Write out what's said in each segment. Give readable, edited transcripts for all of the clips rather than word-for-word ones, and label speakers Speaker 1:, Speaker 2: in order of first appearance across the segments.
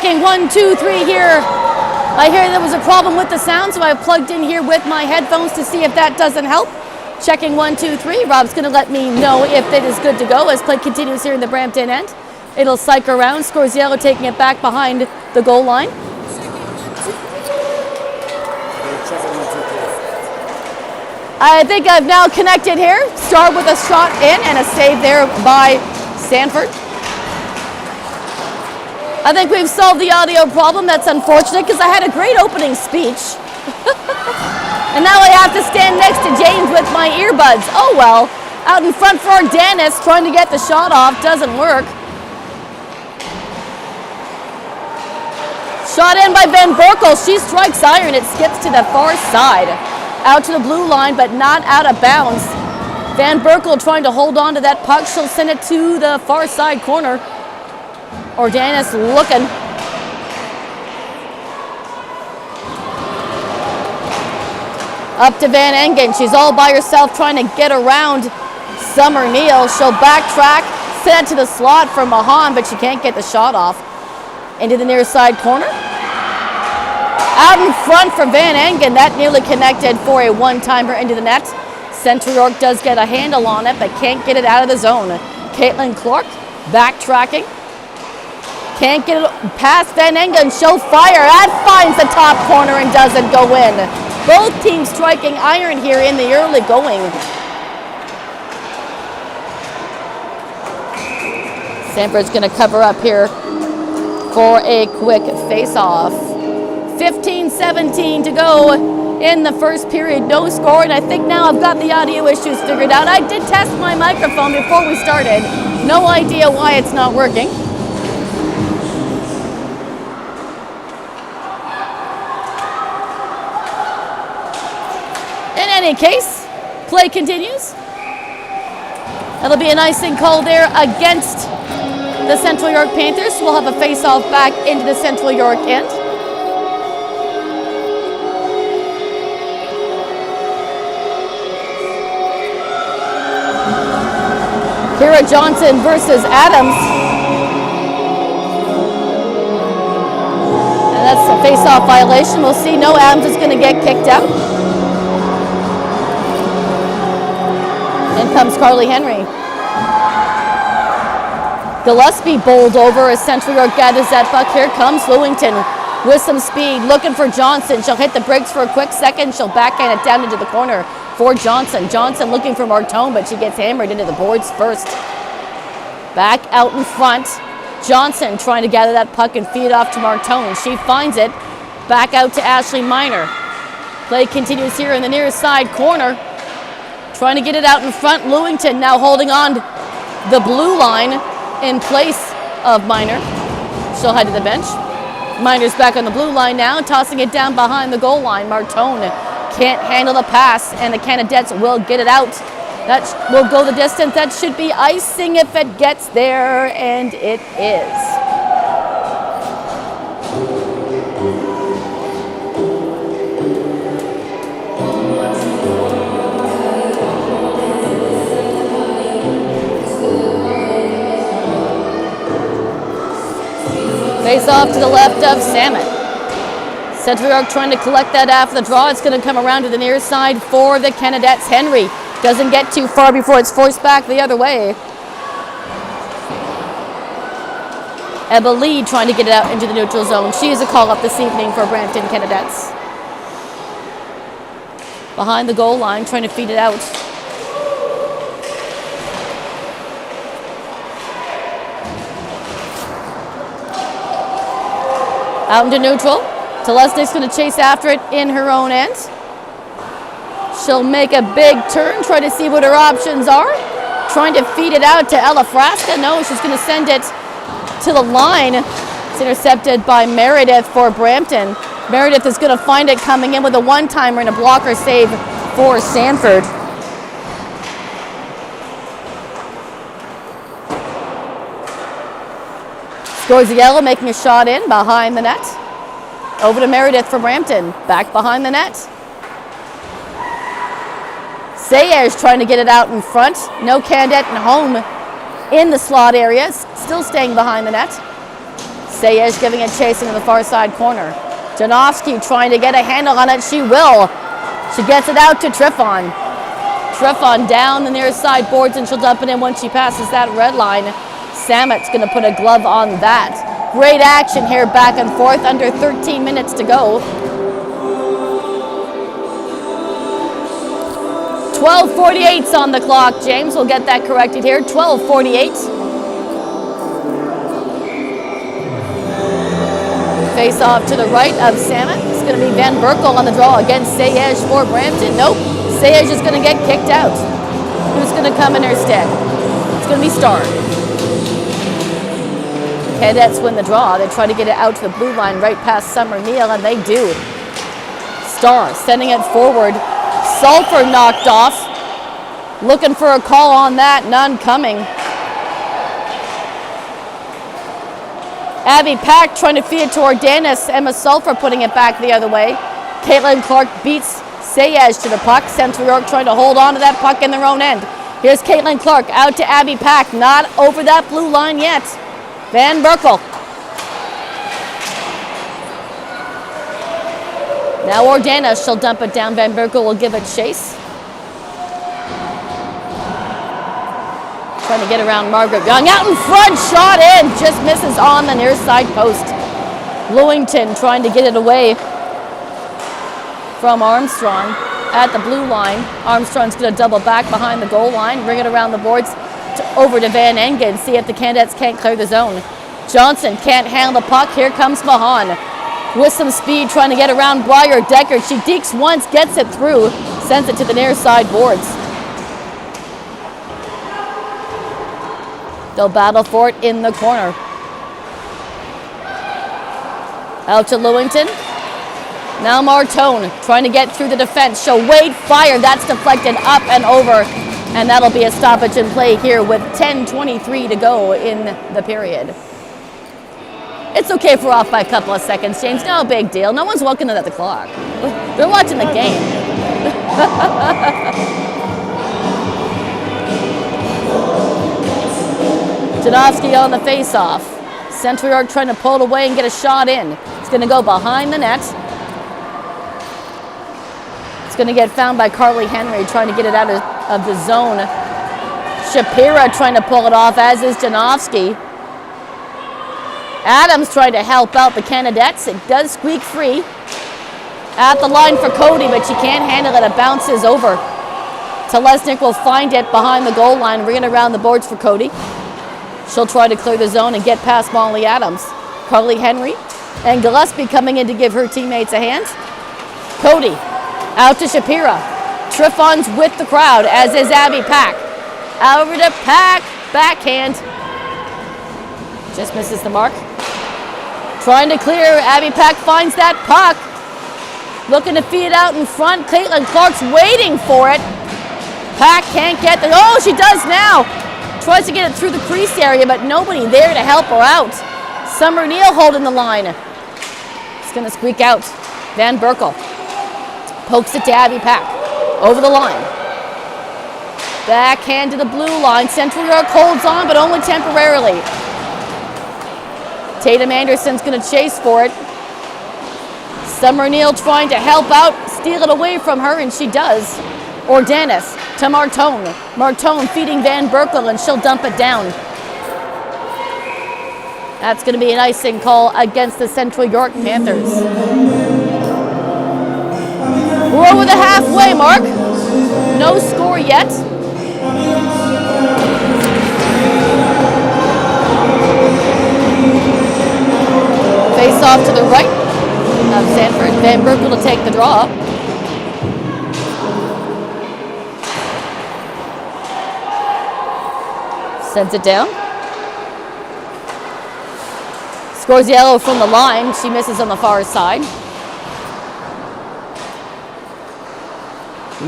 Speaker 1: Checking 1, 2, 3 here. I hear there was a problem with the sound, so I've plugged in here with my headphones to see if that doesn't help. Checking 1, 2, 3. Rob's going to let me know if it is good to go as play continues here in the Brampton end. It'll cycle around. Scorziello taking it back behind the goal line. I think I've now connected here. Start with a shot in and a save there by Sanford. I think we've solved the audio problem. That's unfortunate because I had a great opening speech. And now I have to stand next to James with my earbuds. Oh well. Out in front for Dennis trying to get the shot off. Doesn't work. Shot in by Van Borkel. She strikes iron. It skips to the far side. Out to the blue line, but not out of bounds. Van Berkel trying to hold on to that puck. She'll send it to the far side corner. Ordanis looking. Up to Van Engen. She's all by herself trying to get around Summer Neal. She'll backtrack, send it to the slot for Mahan, but she can't get the shot off. Into the near side corner. Out in front for Van Engen. That nearly connected for a one-timer into the net. Central York does get a handle on it, but can't get it out of the zone. Caitlin Clark backtracking. Can't get it past Van Engen. She'll fire. That finds the top corner and doesn't go in. Both teams striking iron here in the early going. Sanford's going to cover up here for a quick face-off. 15-17 to go in the first period. No score, and I think now I've got the audio issues figured out. I did test my microphone before we started. No idea why it's not working. In any case, play continues. That'll be an icing call there against the Central York Panthers. We'll have a face-off back into the Central York end. Kira Johnson versus Adams. And that's a face-off violation. We'll see. No, Adams is going to get kicked out. In comes Carly Henry. Gillespie bowled over as Central York gathers that puck. Here comes Lewington with some speed, looking for Johnson. She'll hit the brakes for a quick second. She'll backhand it down into the corner for Johnson. Johnson looking for Martone, but she gets hammered into the boards first. Back out in front. Johnson trying to gather that puck and feed it off to Martone. She finds it. Back out to Ashley Miner. Play continues here in the near side corner. Trying to get it out in front. Lewington now holding on the blue line in place of Miner. She'll head to the bench. Miner's back on the blue line now, tossing it down behind the goal line. Martone can't handle the pass, and the Canadettes will get it out. That will go the distance. That should be icing if it gets there, and it is. Face off to the left of Salmon. Central York trying to collect that after the draw. It's going to come around to the near side for the Canadettes. Henry doesn't get too far before it's forced back the other way. Ebba Lee trying to get it out into the neutral zone. She is a call up this evening for Brampton Canadettes. Behind the goal line, trying to feed it out. Out into neutral. Telesnik's going to chase after it in her own end. She'll make a big turn, try to see what her options are. Trying to feed it out to Ella Frasca. No, she's going to send it to the line. It's intercepted by Meredith for Brampton. Meredith is going to find it coming in with a one-timer and a blocker save for Sanford. Scorziello making a shot in behind the net. Over to Meredith for Brampton. Back behind the net. Sayers trying to get it out in front. No Candette and home in the slot area. Still staying behind the net. Sayej giving it chase into the far side corner. Janowski trying to get a handle on it. She will. She gets it out to Triffon. Triffon down the near side boards, and she'll dump it in once she passes that red line. Samet's going to put a glove on that. Great action here back and forth. Under 13 minutes to go. 12:48's on the clock. James will get that corrected here. 12:48. Face off to the right of Samet. It's going to be Van Berkel on the draw against Sayej for Brampton. Nope. Sayej is going to get kicked out. Who's going to come in her stead? It's going to be Starr. Canadettes win the draw. They try to get it out to the blue line right past Summer Neal, and they do. Starr sending it forward. Sulphur knocked off. Looking for a call on that. None coming. Abby Pack trying to feed it to Ordanis. Emma Sulphur putting it back the other way. Caitlin Clark beats Sayej to the puck. Central York trying to hold on to that puck in their own end. Here's Caitlin Clark out to Abby Pack. Not over that blue line yet. Van Berkel. Now Ordanis, she'll dump it down. Van Berkel will give it chase. Trying to get around Margaret Young. Out in front, shot in. Just misses on the near side post. Lewington trying to get it away from Armstrong at the blue line. Armstrong's going to double back behind the goal line, bring it around the boards over to Van Engen, see if the Canadettes can't clear the zone. Johnson can't handle the puck. Here comes Mahan with some speed, trying to get around Breyer Deckard. She dekes once, gets it through, sends it to the near side boards. They'll battle for it in the corner. Out to Lewington. Now Martone trying to get through the defense. She'll wait, fire. That's deflected up and over. And that'll be a stoppage in play here with 10:23 to go in the period. It's okay if we're off by a couple of seconds, James. No big deal. No one's looking at the clock. They're watching the game. Janowski on the face-off. Central York trying to pull it away and get a shot in. It's going to go behind the net. It's going to get found by Carly Henry trying to get it out of the zone. Shapira trying to pull it off, as is Janowski. Adams trying to help out the Canadettes. It does squeak free. At the line for Cody, but she can't handle it. It bounces over. Telesnik will find it behind the goal line, bring it around the boards for Cody. She'll try to clear the zone and get past Molly Adams. Carly Henry and Gillespie coming in to give her teammates a hand. Cody out to Shapira. Triffon's with the crowd, as is Abby Pack. Over to Pack. Backhand. Just misses the mark. Trying to clear. Abby Pack finds that puck. Looking to feed it out in front. Caitlin Clark's waiting for it. Pack can't get there. Oh, she does now. Tries to get it through the crease area, but nobody there to help her out. Summer Neal holding the line. It's going to squeak out. Van Berkel pokes it to Abby Pack. Over the line. Backhand to the blue line. Central York holds on, but only temporarily. Tatum Anderson's going to chase for it. Summer Neal trying to help out, steal it away from her, and she does. Ordanis to Martone. Martone feeding Van Berkel, and she'll dump it down. That's going to be an icing call against the Central York Panthers. We're over the halfway mark. No score yet. Face off to the right of Sanford. Van Berkel to take the draw. Sends it down. Scores yellow from the line. She misses on the far side.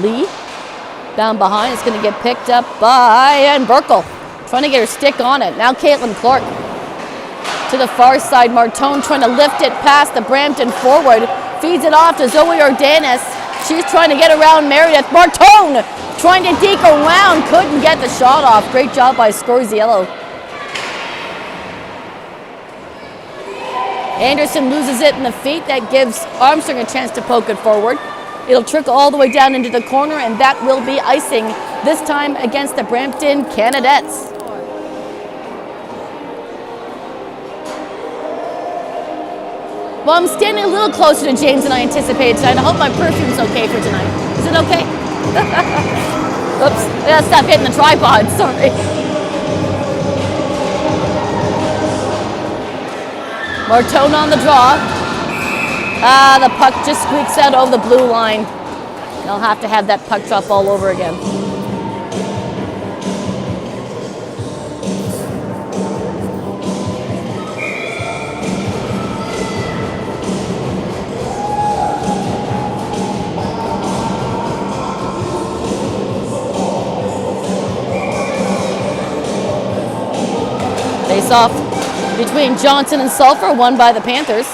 Speaker 1: Lee down behind. It's going to get picked up by Van Berkel. Trying to get her stick on it. Now Caitlin Clark to the far side. Martone trying to lift it past the Brampton forward. Feeds it off to Zoe Ordanis. She's trying to get around Meredith. Martone trying to deke around. Couldn't get the shot off. Great job by Scorziello. Anderson loses it in the feet. That gives Armstrong a chance to poke it forward. It'll trickle all the way down into the corner, and that will be icing, this time against the Brampton Canadettes. Well, I'm standing a little closer to James than I anticipated tonight. I hope my perfume's okay for tonight. Is it okay? Oops, I gotta stop hitting the tripod, sorry. Martone on the draw. The puck just squeaks out over the blue line. They'll have to have that puck drop all over again. Face off between Johnson and Sulphur, won by the Panthers.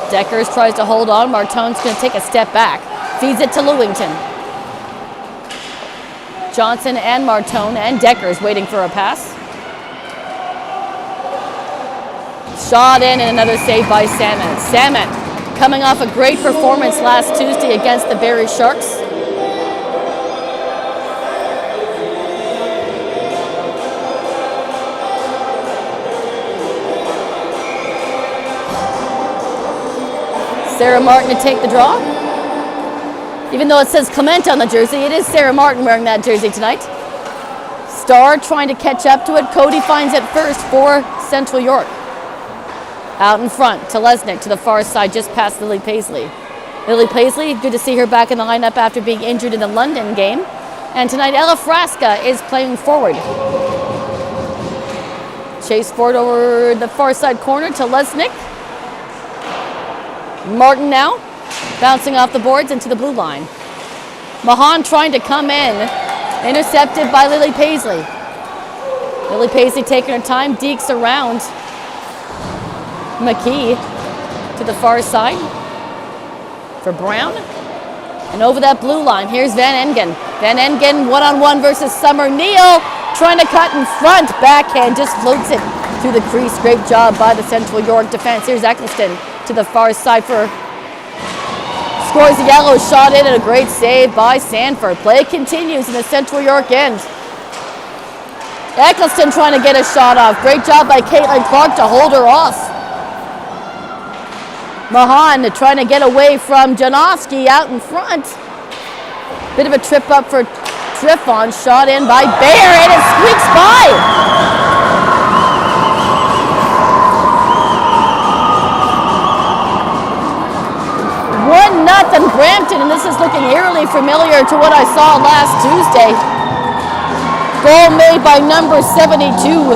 Speaker 1: Deckers tries to hold on. Martone's going to take a step back. Feeds it to Lewington. Johnson and Martone and Deckers waiting for a pass. Shot in and another save by Samet. Samet coming off a great performance last Tuesday against the Barrie Sharks. Sarah Martin to take the draw. Even though it says Clement on the jersey, it is Sarah Martin wearing that jersey tonight. Starr trying to catch up to it. Cody finds it first for Central York. Out in front to Lesnick to the far side, just past Lily Paisley. Lily Paisley, good to see her back in the lineup after being injured in the London game. And tonight Ella Frasca is playing forward. Chase forward over the far side corner to Lesnick. Martin now, bouncing off the boards into the blue line. Mahan trying to come in, intercepted by Lily Paisley. Lily Paisley taking her time, dekes around. McKee to the far side for Brown. And over that blue line, here's Van Engen. Van Engen one-on-one versus Summer. Neal trying to cut in front, backhand, just floats it through the crease. Great job by the Central York defense. Here's Eccleston to the far side for scores the yellow, shot in, and a great save by Sanford. Play continues in the Central York end. Eccleston trying to get a shot off. Great job by Caitlin Clark to hold her off. Mahan trying to get away from Janowski out in front. Bit of a trip up for Triffon. Shot in by Bayer, and it squeaks by. 1-0 Brampton, and this is looking eerily familiar to what I saw last Tuesday. Goal made by number 72,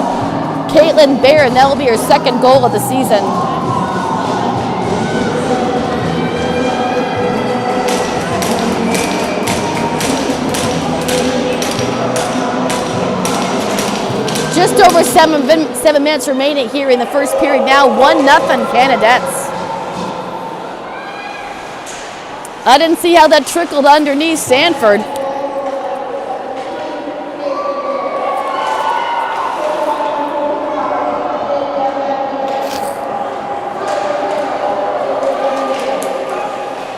Speaker 1: Caitlin Bayer, and that will be her second goal of the season. Just over 7 minutes remaining here in the first period now. 1-0 Canadettes. I didn't see how that trickled underneath Sanford.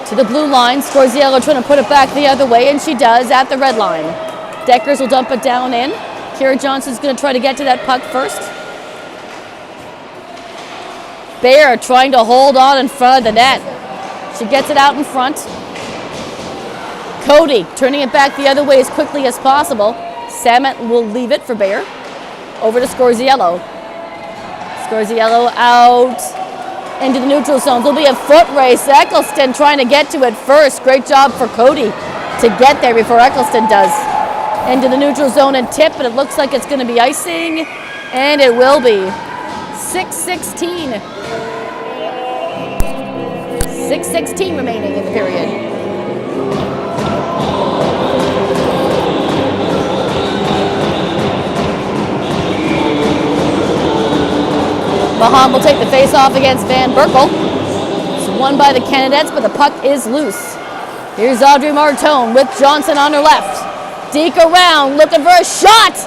Speaker 1: To the blue line, Scorziello trying to put it back the other way, and she does at the red line. Deckers will dump it down in. Kira Johnson's going to try to get to that puck first. Bayer trying to hold on in front of the net. She gets it out in front. Cody turning it back the other way as quickly as possible. Samet will leave it for Bayer. Over to Scorziello. Scorziello out into the neutral zone. There'll be a foot race. Eccleston trying to get to it first. Great job for Cody to get there before Eccleston does. Into the neutral zone and tip, but it looks like it's going to be icing, and it will be. 6:16. 6:16 remaining in the period. Mahan will take the face-off against Van Berkel. It's won by the Canadettes, but the puck is loose. Here's Audrey Martone with Johnson on her left. Deke around, looking for a shot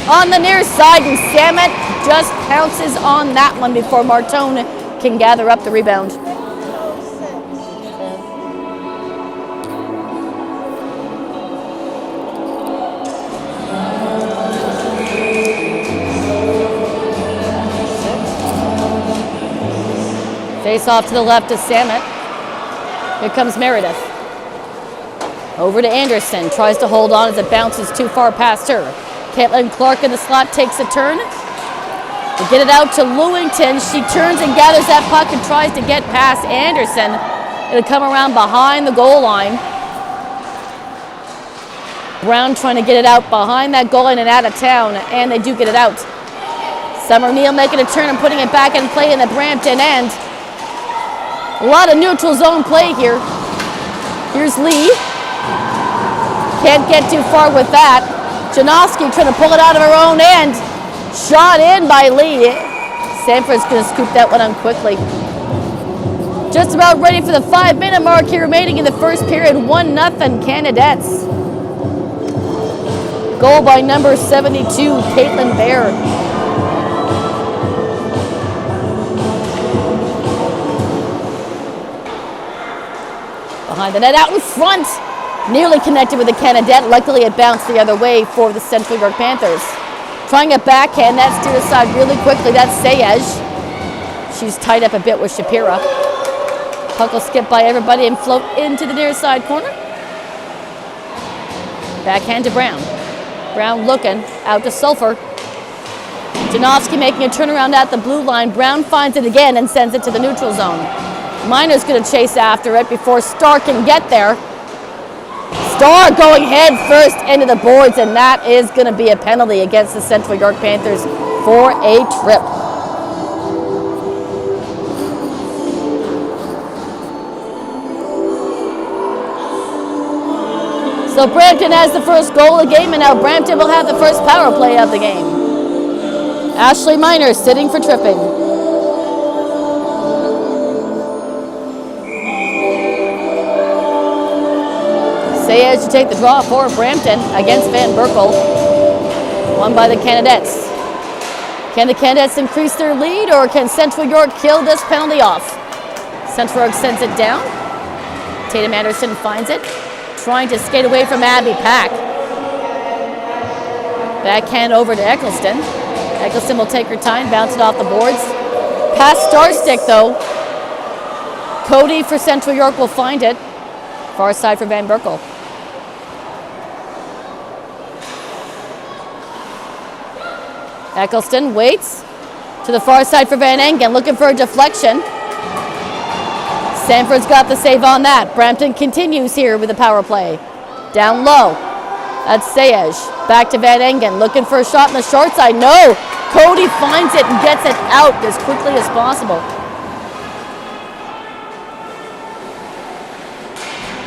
Speaker 1: on the near side, and Samet just pounces on that one before Martone can gather up the rebound. Face off to the left to Samet. Here comes Meredith. Over to Anderson. Tries to hold on as it bounces too far past her. Caitlin Clark in the slot takes a turn. To get it out to Lewington. She turns and gathers that puck and tries to get past Anderson. It'll come around behind the goal line. Brown trying to get it out behind that goal line and out of town, and they do get it out. Summer Neal making a turn and putting it back in play in the Brampton end. A lot of neutral zone play here. Here's Lee. Can't get too far with that. Janowski trying to pull it out of her own end. Shot in by Lee. Sanford's going to scoop that one on quickly. Just about ready for the 5-minute mark here remaining in the first period. 1-0 Canadettes. Goal by number 72, Caitlin Baird. Behind the net, out in front. Nearly connected with the Canadette. Luckily, it bounced the other way for the Central York Panthers. Trying a backhand, that steered aside really quickly. That's Sayej. She's tied up a bit with Shapira. Puck will skip by everybody and float into the near side corner. Backhand to Brown. Brown looking, out to Sulphur. Janowski making a turnaround at the blue line. Brown finds it again and sends it to the neutral zone. Miner's going to chase after it before Starr can get there. Starr going head first into the boards, and that is going to be a penalty against the Central York Panthers for a trip. So Brampton has the first goal of the game, and now Brampton will have the first power play of the game. Ashley Miner sitting for tripping. Sayez to take the draw for Brampton against Van Berkel. Won by the Canadettes. Can the Canadettes increase their lead, or can Central York kill this penalty off? Central York sends it down. Tatum Anderson finds it. Trying to skate away from Abby Pack. Backhand over to Eccleston. Eccleston will take her time, bounce it off the boards. Past Starstick though. Cody for Central York will find it. Far side for Van Berkel. Eccleston waits to the far side for Van Engen, looking for a deflection. Sanford's got the save on that. Brampton continues here with the power play. Down low. That's Sayej. Back to Van Engen, looking for a shot on the short side. No! Cody finds it and gets it out as quickly as possible.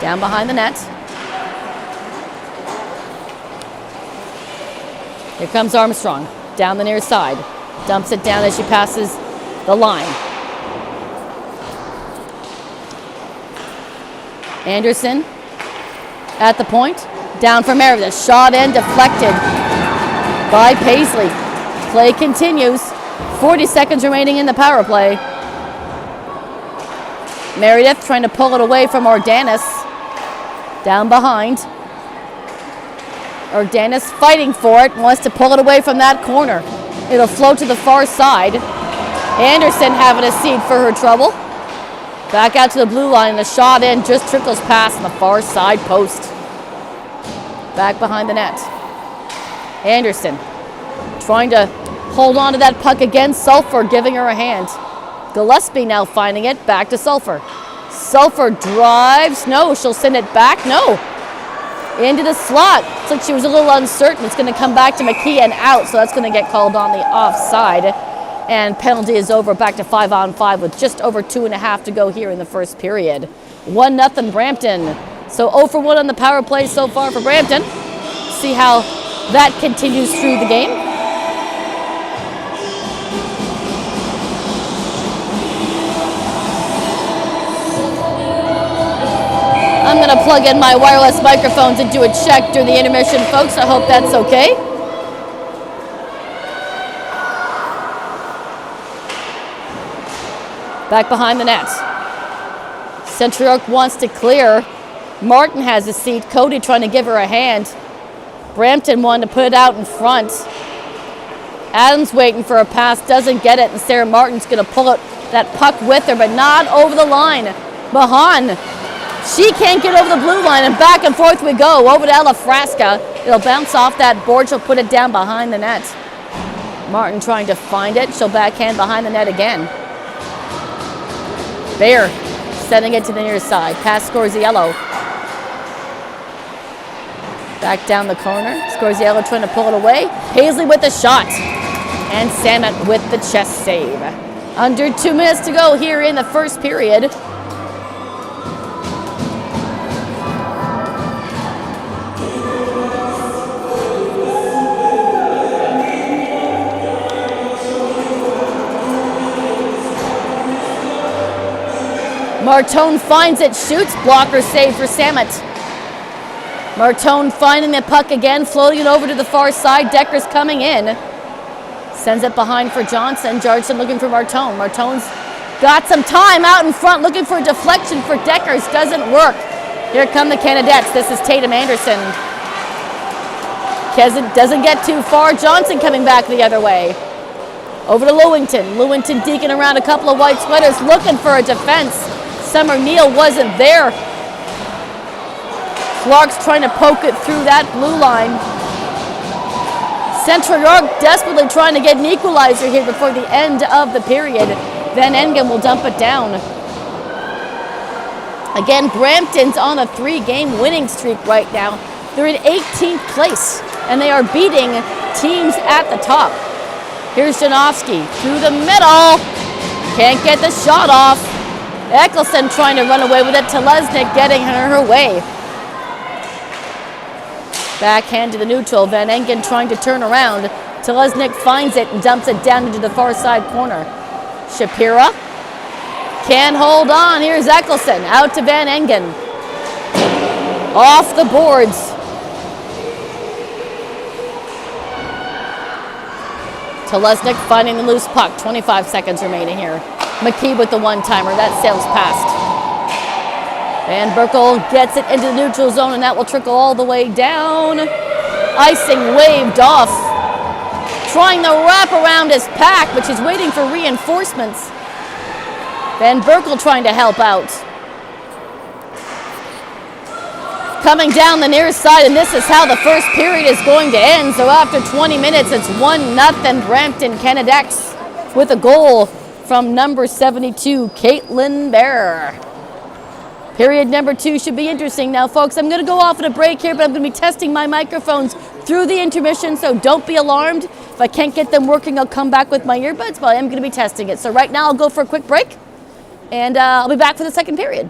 Speaker 1: Down behind the net. Here comes Armstrong. Down the near side. Dumps it down as she passes the line. Anderson at the point. Down for Meredith. Shot in, deflected by Paisley. Play continues. 40 seconds remaining in the power play. Meredith trying to pull it away from Ordanis. Down behind. Ordanis fighting for it. Wants to pull it away from that corner. It'll float to the far side. Anderson having a seat for her trouble. Back out to the blue line. The shot in just trickles past on the far side post. Back behind the net. Anderson trying to hold on to that puck again. Sulphur giving her a hand. Gillespie now finding it. Back to Sulphur. Sulphur drives. No, she'll send it back. No. Into the slot. Looks like she was a little uncertain. It's going to come back to McKee and out, so that's going to get called on the offside. And penalty is over, back to 5-on-5 with just over 2.5 to go here in the first period. 1-0 Brampton. So 0 for 1 on the power play so far for Brampton. See how that continues through the game. I'm going to plug in my wireless microphones and do a check during the intermission, folks. I hope that's okay. Back behind the net. Central York wants to clear. Martin has a seat. Cody trying to give her a hand. Brampton wanted to put it out in front. Adams waiting for a pass, doesn't get it, and Sarah Martin's going to pull it that puck with her, but not over the line. Mahan, she can't get over the blue line, and back and forth we go. Over to Ella Frasca. It'll bounce off that board. She'll put it down behind the net. Martin trying to find it. She'll backhand behind the net again. Bear sending it to the near side. Pass Scorziello. Back down the corner. Scorziello trying to pull it away. Paisley with the shot. And Samet with the chest save. Under 2 minutes to go here in the first period. Martone finds it, shoots, blocker save for Samet. Martone finding the puck again, floating it over to the far side. Decker's coming in. Sends it behind for Johnson. Jarson looking for Martone. Martone's got some time out in front, looking for a deflection for Deckers. Doesn't work. Here come the Canadettes. This is Tatum Anderson. Doesn't get too far. Johnson coming back the other way. Over to Lewington. Lewington deking around a couple of white sweaters, looking for a defense. Summer Neal wasn't there. Clark's trying to poke it through that blue line. Central York desperately trying to get an equalizer here before the end of the period. Van Engen will dump it down. Again, Brampton's on a 3-game winning streak right now. They're in 18th place, and they are beating teams at the top. Here's Janowski through the middle. Can't get the shot off. Eccleston trying to run away with it. Telesnik getting her way. Backhand to the neutral. Van Engen trying to turn around. Telesnik finds it and dumps it down into the far side corner. Shapira can hold on. Here's Eccleston out to Van Engen. Off the boards. Telesnik finding the loose puck. 25 seconds remaining here. McKee with the one-timer. That sails past. Van Berkel gets it into the neutral zone, and that will trickle all the way down. Icing waved off. Trying to wrap around his pack, which is waiting for reinforcements. Van Berkel trying to help out. Coming down the near side, and this is how the first period is going to end. So after 20 minutes, it's 1-0 Brampton Canadettes with a goal from number 72, Caitlin Bear. Period number 2 should be interesting. Now, folks, I'm going to go off at a break here, but I'm going to be testing my microphones through the intermission, so don't be alarmed. If I can't get them working, I'll come back with my earbuds, but I am going to be testing it. So right now, I'll go for a quick break, and I'll be back for the second period.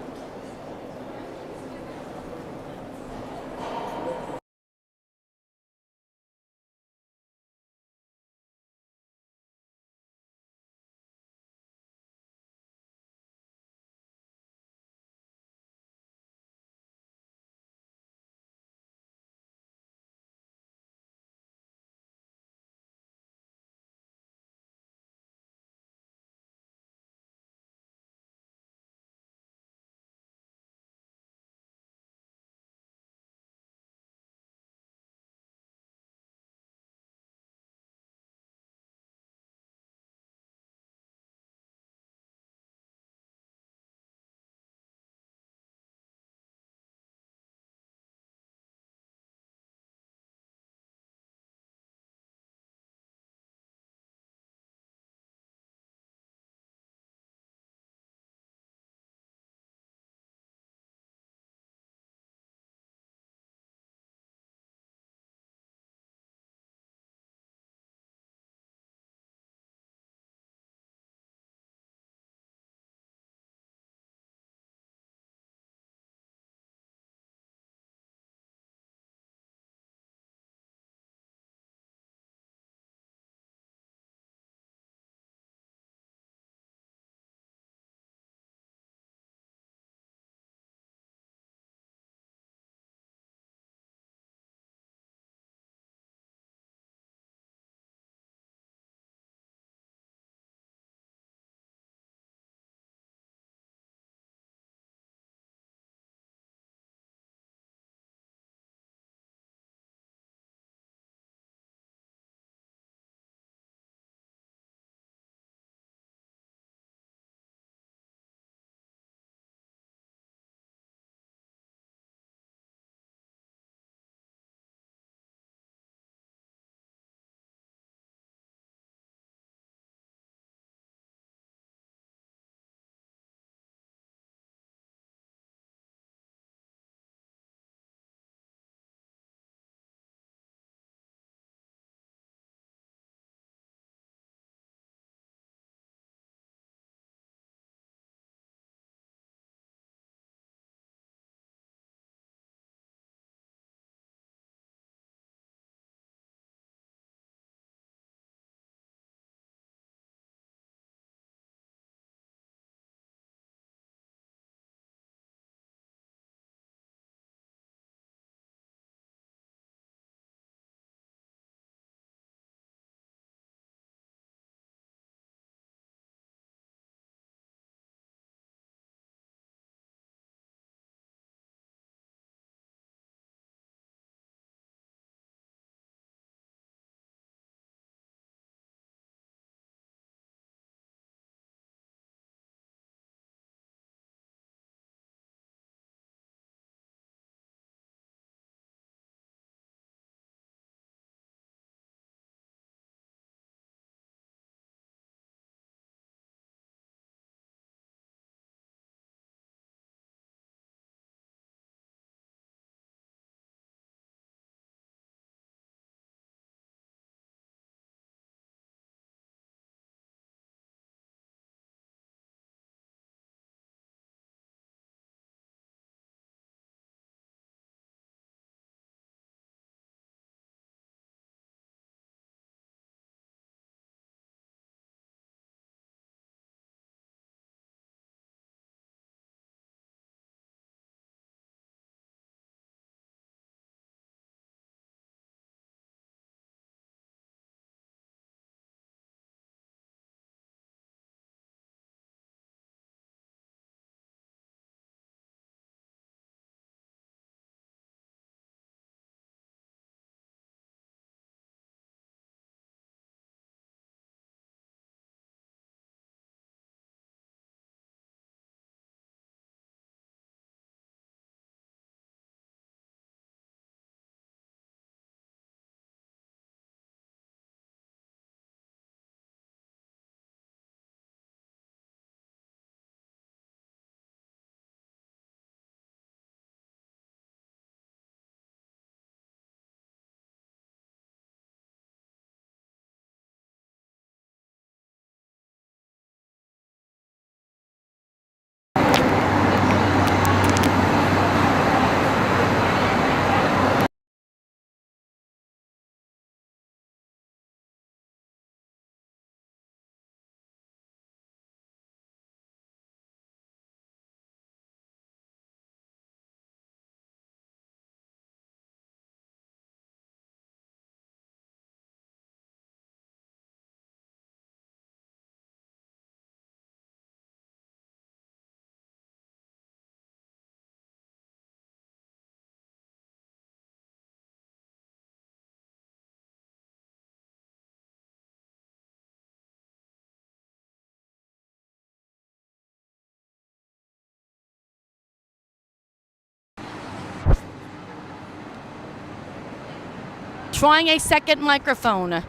Speaker 1: trying a second microphone.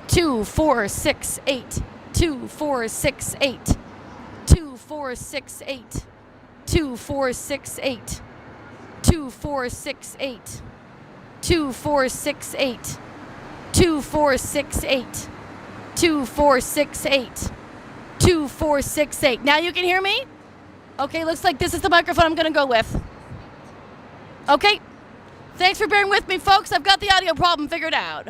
Speaker 1: 2468. 2468. 2468. 2468. 2468. 2468. 2468. 2468. 2468. Now you can hear me? Okay, looks like this is the microphone I'm going to go with. Okay. Thanks for bearing with me, folks. I've got the audio problem figured out.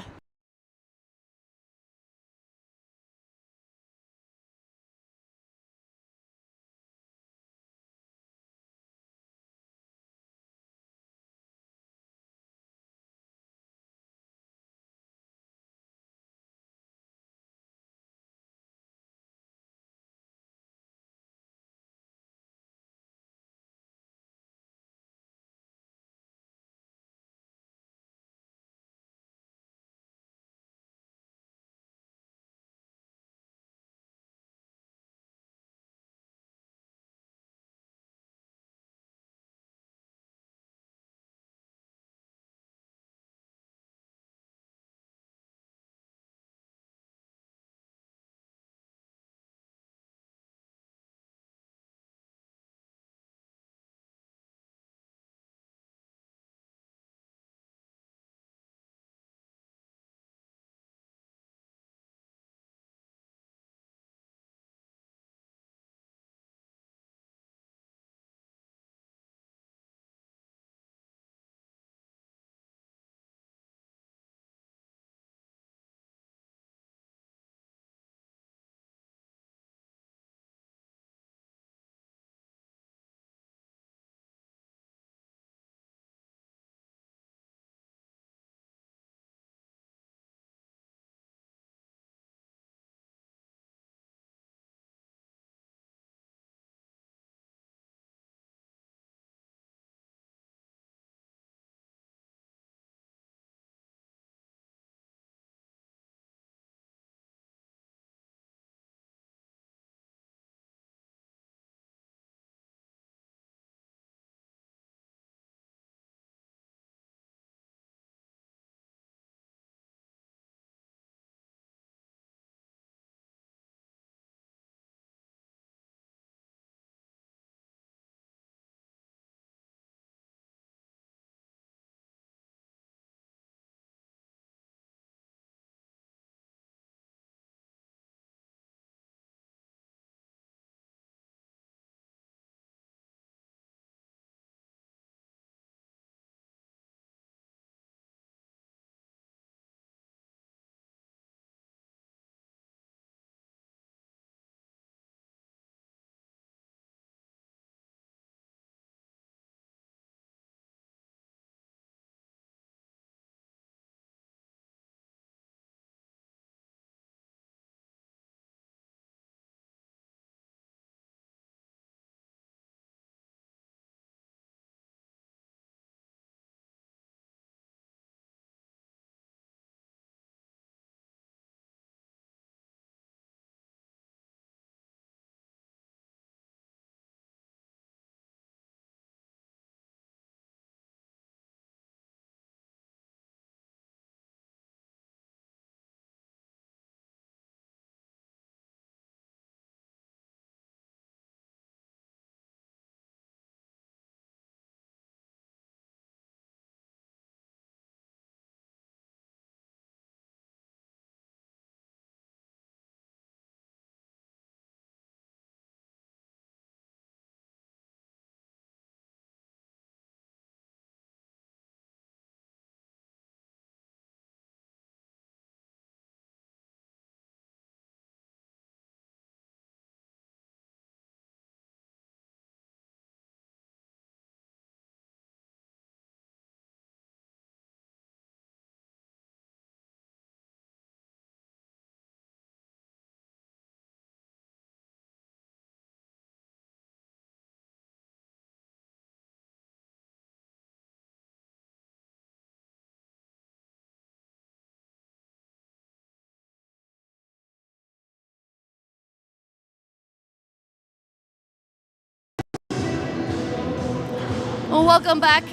Speaker 1: Well, welcome back.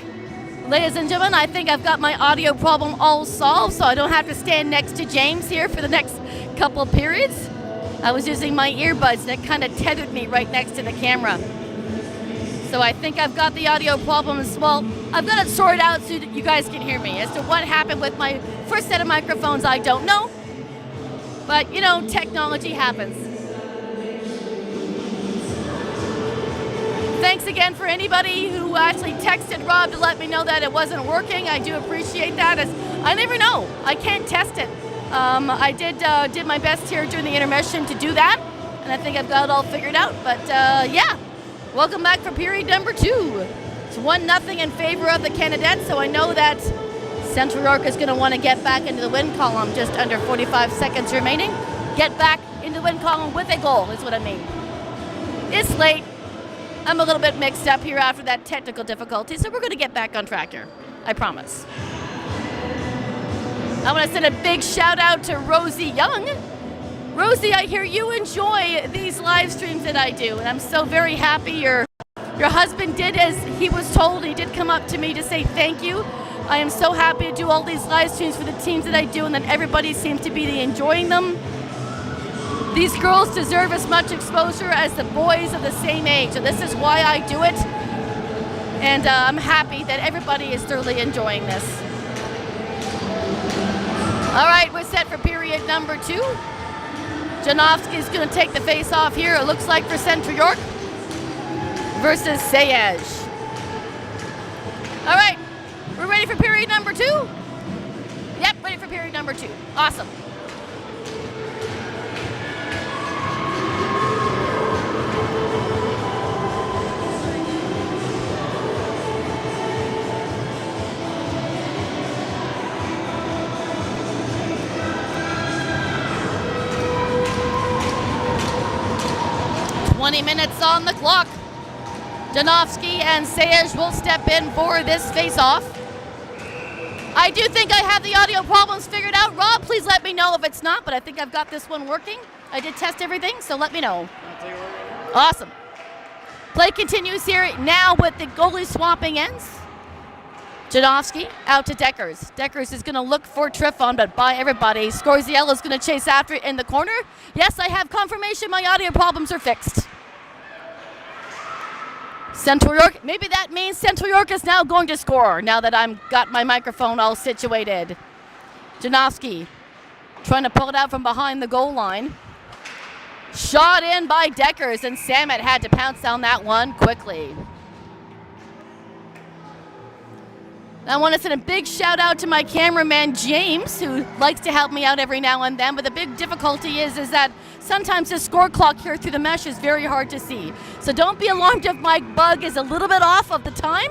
Speaker 1: Ladies and gentlemen, I think I've got my audio problem all solved, so I don't have to stand next to James here for the next couple of periods. I was using my earbuds and it kind of tethered me right next to the camera. So I think I've got the audio problems. Well, I've got it sorted out so that you guys can hear me. As to what happened with my first set of microphones, I don't know. But, you know, technology happens. Thanks again for anybody who actually texted Rob to let me know that it wasn't working. I do appreciate that. As I never know. I can't test it. I did my best here during the intermission to do that, and I think I've got it all figured out. But yeah, welcome back for period number 2. It's 1-0 in favor of the Canadettes, so I know that Central York is going to want to get back into the win column. Just under 45 seconds remaining. Get back into the win column with a goal is what I mean. It's late. I'm a little bit mixed up here after that technical difficulty, so we're going to get back on track here. I promise. I want to send a big shout out to Rosie Young. Rosie, I hear you enjoy these live streams that I do, and I'm so very happy your husband did as he was told. He did come up to me to say thank you. I am so happy to do all these live streams for the teams that I do, and that everybody seems to be enjoying them. These girls deserve as much exposure as the boys of the same age, so this is why I do it. And I'm happy that everybody is thoroughly enjoying this. All right, we're set for period number 2. Janowski's going to take the face off here, it looks like, for Central York versus Sayej. All right, we're ready for period number 2? Yep, ready for period number 2. Awesome. Minutes on the clock. Janowski and Sayej will step in for this face-off. I do think I have the audio problems figured out. Rob, please let me know if it's not, but I think I've got this one working. I did test everything, so let me know. Awesome. Play continues here now with the goalie swapping ends. Janowski out to Deckers. Deckers is going to look for Triffon, but by everybody. Scorziello is going to chase after it in the corner. Yes, I have confirmation my audio problems are fixed. Central York, maybe that means Central York is now going to score now that I've got my microphone all situated. Janowski trying to pull it out from behind the goal line. Shot in by Deckers, and Samet had to pounce on that one quickly. I want to send a big shout out to my cameraman James, who likes to help me out every now and then, but the big difficulty is that sometimes the score clock here through the mesh is very hard to see. So don't be alarmed if my bug is a little bit off of the time.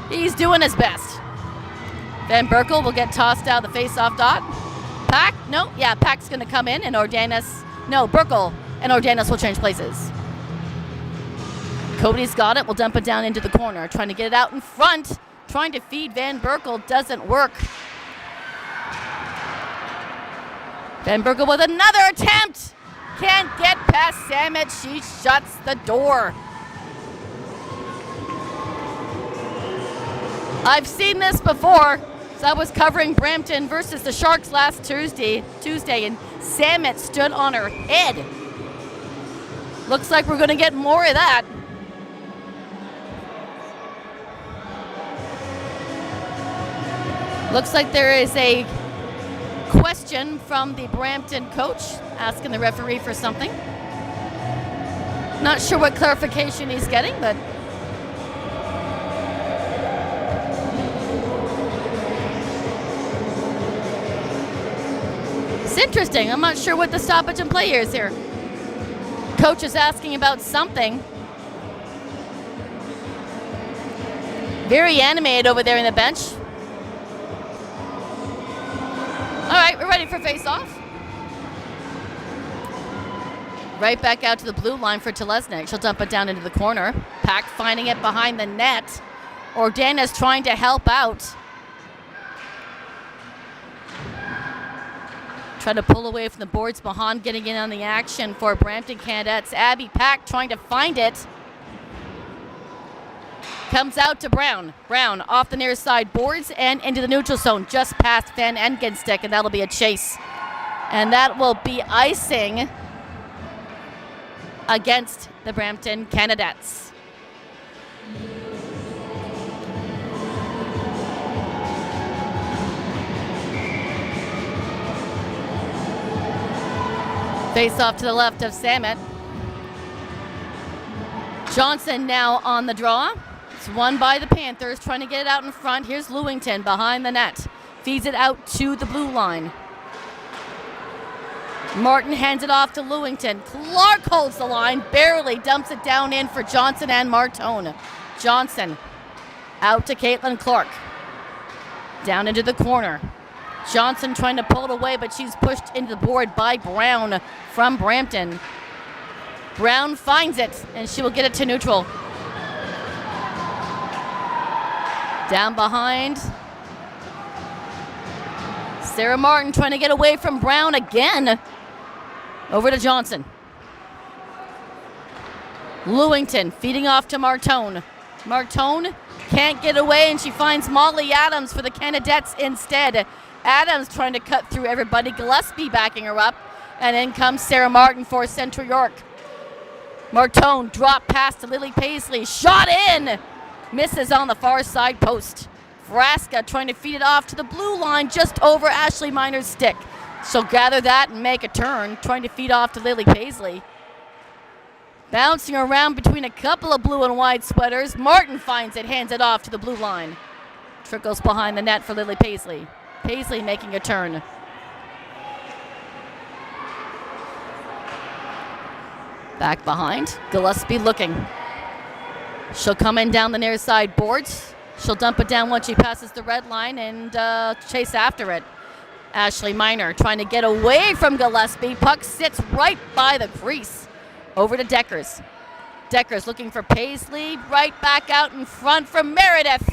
Speaker 1: He's doing his best. Van Berkel will get tossed out of the face-off dot. Pack, no, yeah, Pack's going to come in, and Berkel and Ordanis will change places. Cody's got it, will dump it down into the corner, trying to get it out in front, trying to feed Van Berkel, doesn't work. Van Berkel with another attempt, can't get past Samet, she shuts the door. I've seen this before, so I was covering Brampton versus the Sharks last Tuesday, and Samet stood on her head. Looks like we're gonna get more of that. Looks like there is a question from the Brampton coach asking the referee for something. Not sure what clarification he's getting, but it's interesting. I'm not sure what the stoppage and play is here. Coach is asking about something. Very animated over there in the bench. All right, we're ready for face-off. Right back out to the blue line for Telesnik. She'll dump it down into the corner. Pack finding it behind the net. Ordanis trying to help out. Trying to pull away from the boards. Mahan getting in on the action for Brampton Canadettes. Abby Pack trying to find it. Comes out to Brown. Brown off the near side boards and into the neutral zone, just past Van Engen's stick, and that'll be a chase. And that will be icing against the Brampton Canadettes. Face off to the left of Samet. Johnson now on the draw. It's won by the Panthers, trying to get it out in front. Here's Lewington behind the net. Feeds it out to the blue line. Martin hands it off to Lewington. Clark holds the line, barely dumps it down in for Johnson and Martone. Johnson out to Caitlin Clark. Down into the corner. Johnson trying to pull it away, but she's pushed into the board by Brown from Brampton. Brown finds it, and she will get it to neutral. Down behind. Sarah Martin trying to get away from Brown again. Over to Johnson. Lewington feeding off to Martone. Martone can't get away, and she finds Molly Adams for the Canadettes instead. Adams trying to cut through everybody. Gillespie backing her up. And in comes Sarah Martin for Central York. Martone drop pass to Lily Paisley. Shot in! Misses on the far side post. Vraska trying to feed it off to the blue line just over Ashley Miner's stick. She'll gather that and make a turn, trying to feed off to Lily Paisley. Bouncing around between a couple of blue and white sweaters. Martin finds it, hands it off to the blue line. Trickles behind the net for Lily Paisley. Paisley making a turn. Back behind. Gillespie looking. She'll come in down the near side boards. She'll dump it down once she passes the red line and chase after it. Ashley Miner trying to get away from Gillespie. Puck sits right by the crease. Over to Deckers. Deckers looking for Paisley. Right back out in front for Meredith.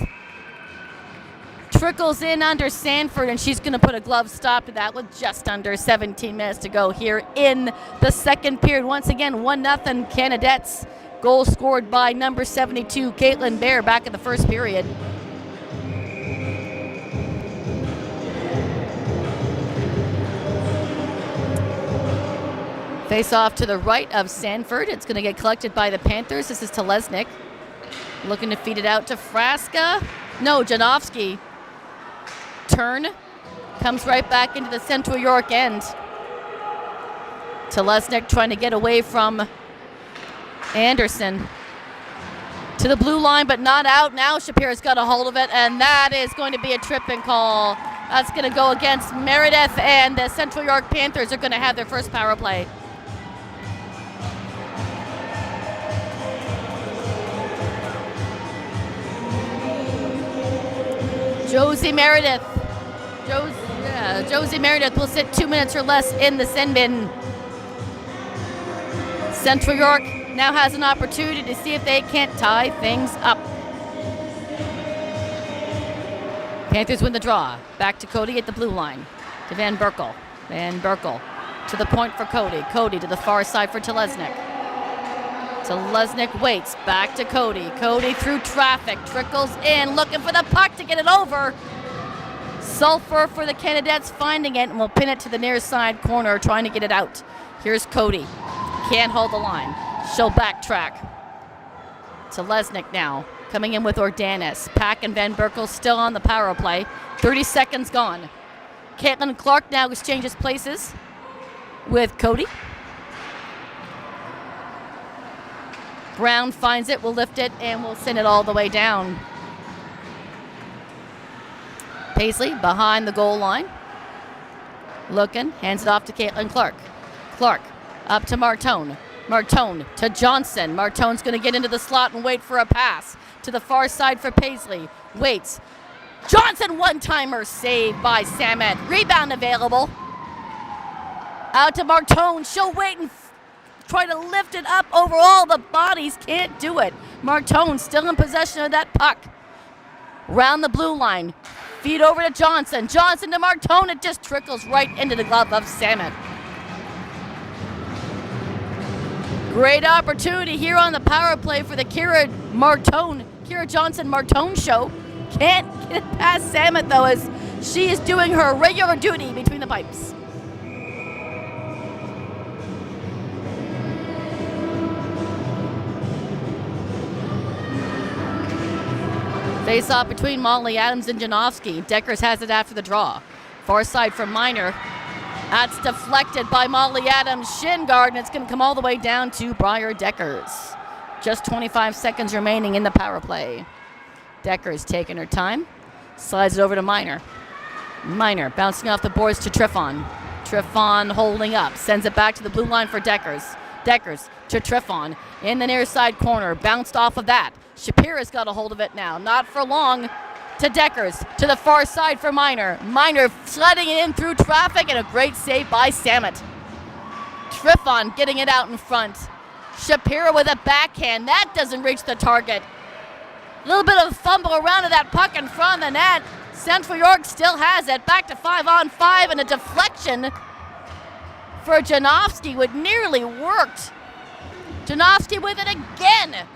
Speaker 1: Trickles in under Sanford, and she's going to put a glove stop to that with just under 17 minutes to go here in the second period. Once again, 1-0 Canadettes. Goal scored by number 72, Caitlin Bear, back in the first period. Face off to the right of Sanford. It's going to get collected by the Panthers. This is Telesnik. Looking to feed it out to Fraska. No, Janowski. Turn. Comes right back into the Central York end. Telesnik trying to get away from Anderson. To the blue line, but not out. Now Shapiro's got a hold of it, and that is going to be a tripping call. That's going to go against Meredith, and the Central York Panthers are going to have their first power play. Josie Meredith. Josie Meredith will sit 2 minutes or less in the sin bin. Central York now has an opportunity to see if they can't tie things up. Panthers win the draw. Back to Cody at the blue line. To Van Berkel. Van Berkel to the point for Cody. Cody to the far side for Telesnik. Telesnik waits. Back to Cody. Cody through traffic. Trickles in. Looking for the puck to get it over. Sulphur for the Canadettes, finding it, and will pin it to the near side corner, trying to get it out. Here's Cody. Can't hold the line. She'll backtrack. Telesnik now. Coming in with Ordanis. Pack and Van Berkel still on the power play. 30 seconds gone. Caitlin Clark now exchanges places with Cody. Brown finds it, will lift it, and will send it all the way down. Paisley behind the goal line. Looking, hands it off to Caitlin Clark. Clark up to Martone. Martone to Johnson. Martone's going to get into the slot and wait for a pass. To the far side for Paisley. Waits. Johnson, one-timer saved by Samet. Rebound available. Out to Martone. She'll wait and try to lift it up over all the bodies. Can't do it. Martone still in possession of that puck. Round the blue line. Feed over to Johnson. Johnson to Martone. It just trickles right into the glove of Samet. Great opportunity here on the power play for the Kira Martone Kira Johnson-Martone show. Can't get it past Samet, though, as she is doing her regular duty between the pipes. Face off between Molly Adams and Janowski. Deckers has it after the draw. Far side for Minor. That's deflected by Molly Adams' shin guard, and it's going to come all the way down to Briar Deckers. Just 25 seconds remaining in the power play. Deckers taking her time. Slides it over to Minor. Minor bouncing off the boards to Triffon. Triffon holding up. Sends it back to the blue line for Deckers. Deckers to Triffon in the near side corner. Bounced off of that. Shapira's got a hold of it now. Not for long. To Deckers. To the far side for Minor. Minor sledding it in through traffic, and a great save by Samet. Triffon getting it out in front. Shapira with a backhand. That doesn't reach the target. A little bit of fumble around to that puck in front of the net. Central York still has it. Back to 5-on-5, and a deflection for Janowski would nearly worked. Janowski with it again.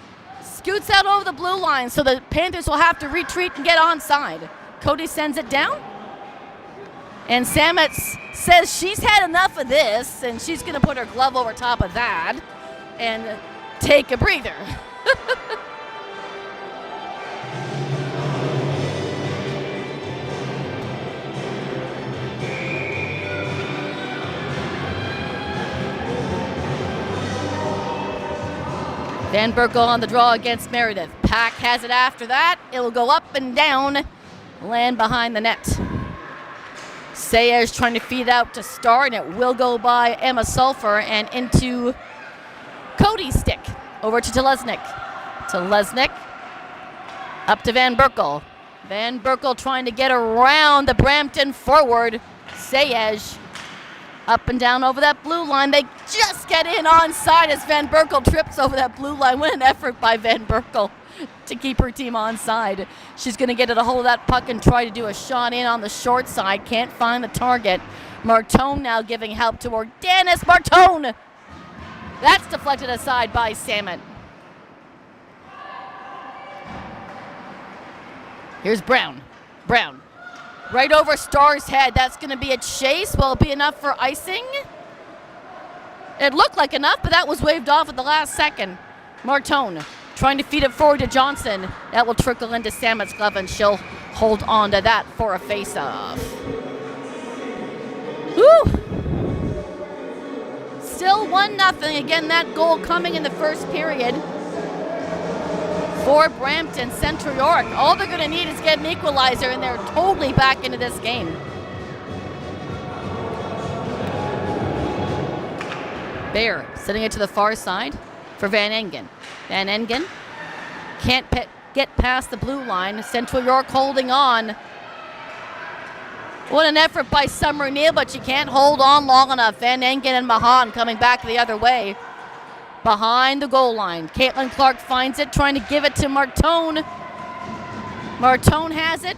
Speaker 1: Scoots out over the blue line, so the Panthers will have to retreat and get onside. Cody sends it down. And Samet says she's had enough of this, and she's going to put her glove over top of that and take a breather. Van Berkel on the draw against Meredith. Pack has it after that. It will go up and down, land behind the net. Sayers trying to feed out to Starr, and it will go by Emma Sulphur and into Cody's stick. Over to Telesnik. Telesnik up to Van Berkel. Van Berkel trying to get around the Brampton forward. Sayers up and down over that blue line. They just get in onside as Van Berkel trips over that blue line. What an effort by Van Berkel to keep her team onside. She's going to get a hold of that puck and try to do a shot in on the short side. Can't find the target. Martone now giving help toward Dennis Martone. That's deflected aside by Samet. Here's Brown. Brown. Right over Starr's head. That's going to be a chase. Will it be enough for icing? It looked like enough, but that was waved off at the last second. Martone trying to feed it forward to Johnson. That will trickle into Samet's glove, and she'll hold on to that for a face-off. Woo! Still 1-0. Again, that goal coming in the first period for Brampton. Central York, all they're going to need is get an equalizer, and they're totally back into this game. Bear sending it to the far side for Van Engen. Van Engen can't get past the blue line. Central York holding on. What an effort by Summer Neal, but she can't hold on long enough. Van Engen and Mahan coming back the other way. Behind the goal line. Caitlin Clark finds it, trying to give it to Martone. Martone has it.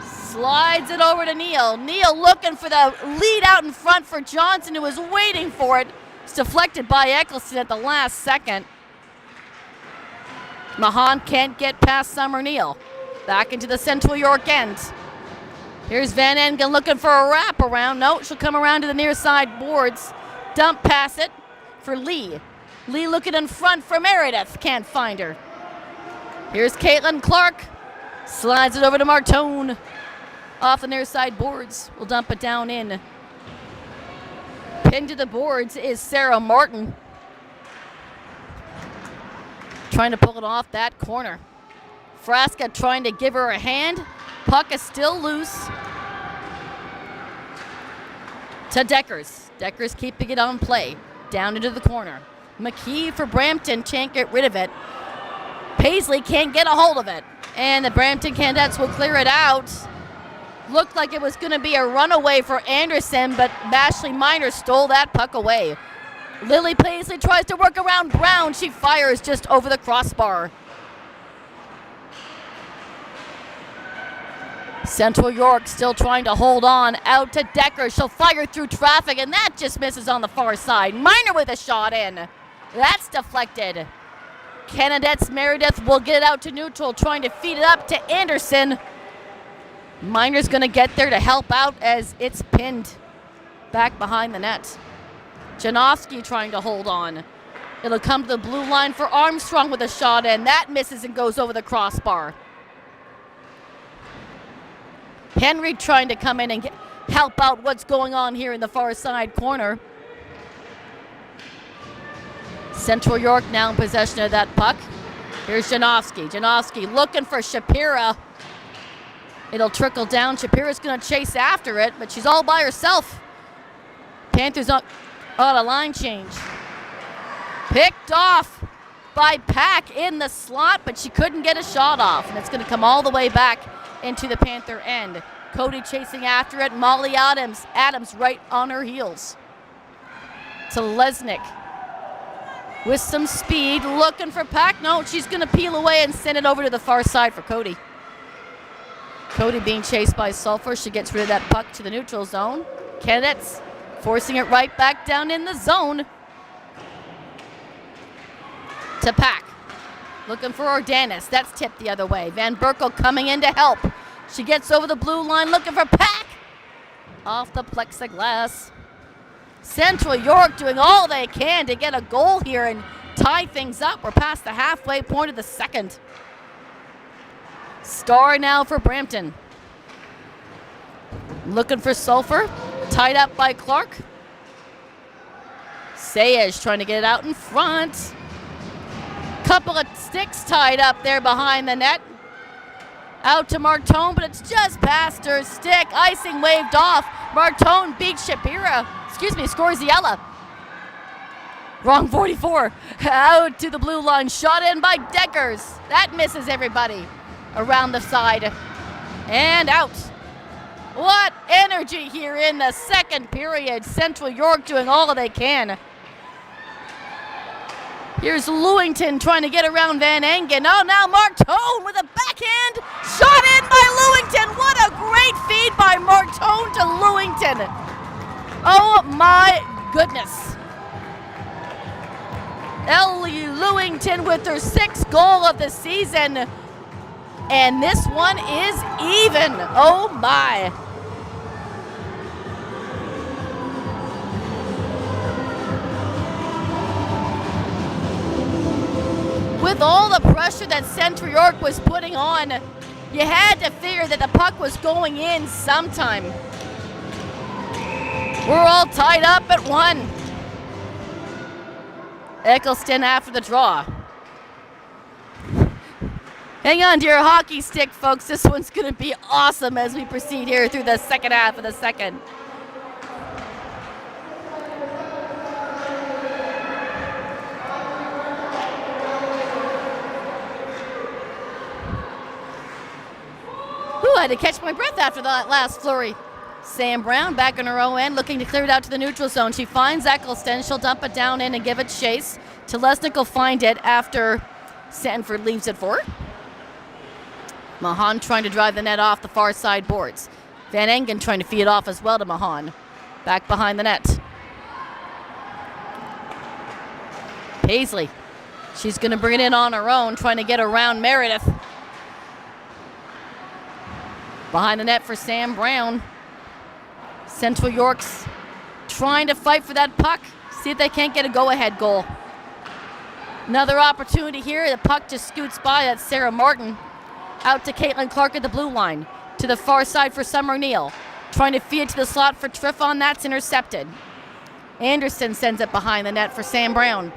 Speaker 1: Slides it over to Neal. Neal looking for the lead out in front for Johnson, who was waiting for it. It's deflected by Eccleston at the last second. Mahan can't get past Summer Neal. Back into the Central York end. Here's Van Engen looking for a wraparound. No, she'll come around to the near side boards. Dump pass it for Lee. Lee looking in front for Meredith. Can't find her. Here's Caitlin Clark. Slides it over to Martone. Off the near side boards. We'll dump it down in. Pinned to the boards is Sarah Martin. Trying to pull it off that corner. Frasca trying to give her a hand. Puck is still loose. To Deckers. Deckers keeping it on play. Down into the corner. McKee for Brampton can't get rid of it. Paisley can't get a hold of it. And the Brampton Canadettes will clear it out. Looked like it was going to be a runaway for Anderson, but Ashley Minor stole that puck away. Lily Paisley tries to work around Brown. She fires just over the crossbar. Central York still trying to hold on. Out to Decker. She'll fire through traffic, and that just misses on the far side. Minor with a shot in. That's deflected. Canadettes Meredith will get it out to neutral, trying to feed it up to Anderson. Miner's going to get there to help out as it's pinned back behind the net. Janowski trying to hold on. It'll come to the blue line for Armstrong with a shot, and that misses and goes over the crossbar. Henry trying to come in and help out what's going on here in the far side corner. Central York now in possession of that puck. Here's Janowski. Janowski looking for Shapira. It'll trickle down. Shapira's going to chase after it, but she's all by herself. Panthers on a line change. Picked off by Pack in the slot, but she couldn't get a shot off, and it's going to come all the way back into the Panther end. Cody chasing after it. Molly Adams right on her heels. To Lesnick with some speed, looking for Pack. No, she's going to peel away and send it over to the far side for Cody. Cody being chased by Sulphur. She gets rid of that puck to the neutral zone. Canadettes forcing it right back down in the zone. To Pack. Looking for Ordanis. That's tipped the other way. Van Berkel coming in to help. She gets over the blue line looking for Pack. Off the plexiglass. Central York doing all they can to get a goal here and tie things up. We're past the halfway point of the second. Star now for Brampton. Looking for Sulphur. Tied up by Clark. Sayej trying to get it out in front. Couple of sticks tied up there behind the net. Out to Martone, but it's just past her stick. Icing waved off. Martone beats Shapira. Scores Yella. Wrong 44. Out to the blue line. Shot in by Deckers. That misses everybody around the side. And out. What energy here in the second period. Central York doing all they can. Here's Lewington trying to get around Van Engen. Oh, now Martone with a backhand. Shot in by Lewington. What a great feed by Martone to Lewington. Oh, my goodness. Ellie Lewington with her 6th goal of the season. And this one is even. Oh, my. With all the pressure that Central York was putting on, you had to figure that the puck was going in sometime. We're all tied up at 1. Eccleston after the draw. Hang on to your hockey stick, folks. This one's going to be awesome as we proceed here through the second half of the second. I had to catch my breath after that last flurry. Sam Brown back in her own end, looking to clear it out to the neutral zone. She finds Eccleston. She'll dump it down in and give it chase. Telesnik will find it after Sanford leaves it for her. Mahan trying to drive the net off the far side boards. Van Engen trying to feed it off as well to Mahan. Back behind the net. Paisley. She's going to bring it in on her own, trying to get around Meredith. Behind the net for Sam Brown. Central York's trying to fight for that puck. See if they can't get a go-ahead goal. Another opportunity here. The puck just scoots by. That's Sarah Martin. Out to Caitlin Clark at the blue line. To the far side for Summer Neal. Trying to feed it to the slot for Triffon. That's intercepted. Anderson sends it behind the net for Sam Brown.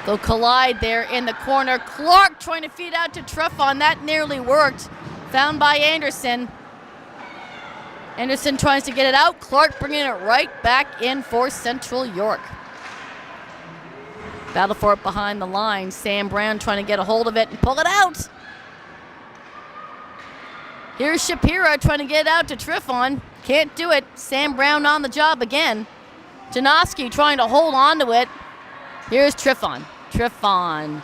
Speaker 1: They'll collide there in the corner. Clark trying to feed out to Triffon. That nearly worked. Found by Anderson. Anderson tries to get it out. Clark bringing it right back in for Central York. Battle for it behind the line. Sam Brown trying to get a hold of it and pull it out. Here's Shapira trying to get it out to Triffon. Can't do it. Sam Brown on the job again. Janoski trying to hold on to it. Here's Triffon. Triffon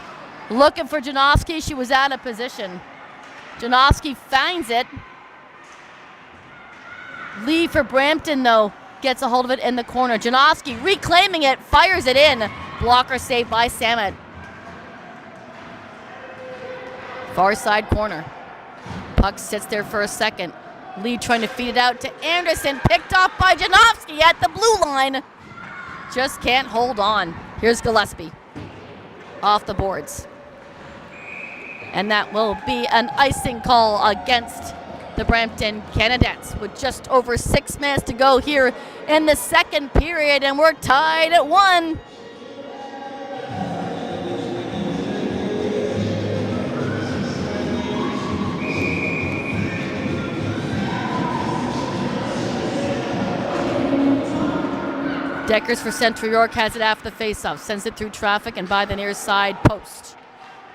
Speaker 1: looking for Janoski. She was out of position. Janoski finds it. Lee for Brampton, though, gets a hold of it in the corner. Janoski reclaiming it, fires it in. Blocker saved by Samet. Far side corner. Puck sits there for a second. Lee trying to feed it out to Anderson. Picked off by Janowski at the blue line. Just can't hold on. Here's Gillespie. Off the boards. And that will be an icing call against the Brampton Canadettes with just over 6 minutes to go here in the second period, and we're tied at 1. Deckers for Central York has it after the faceoff, sends it through traffic and by the near side post.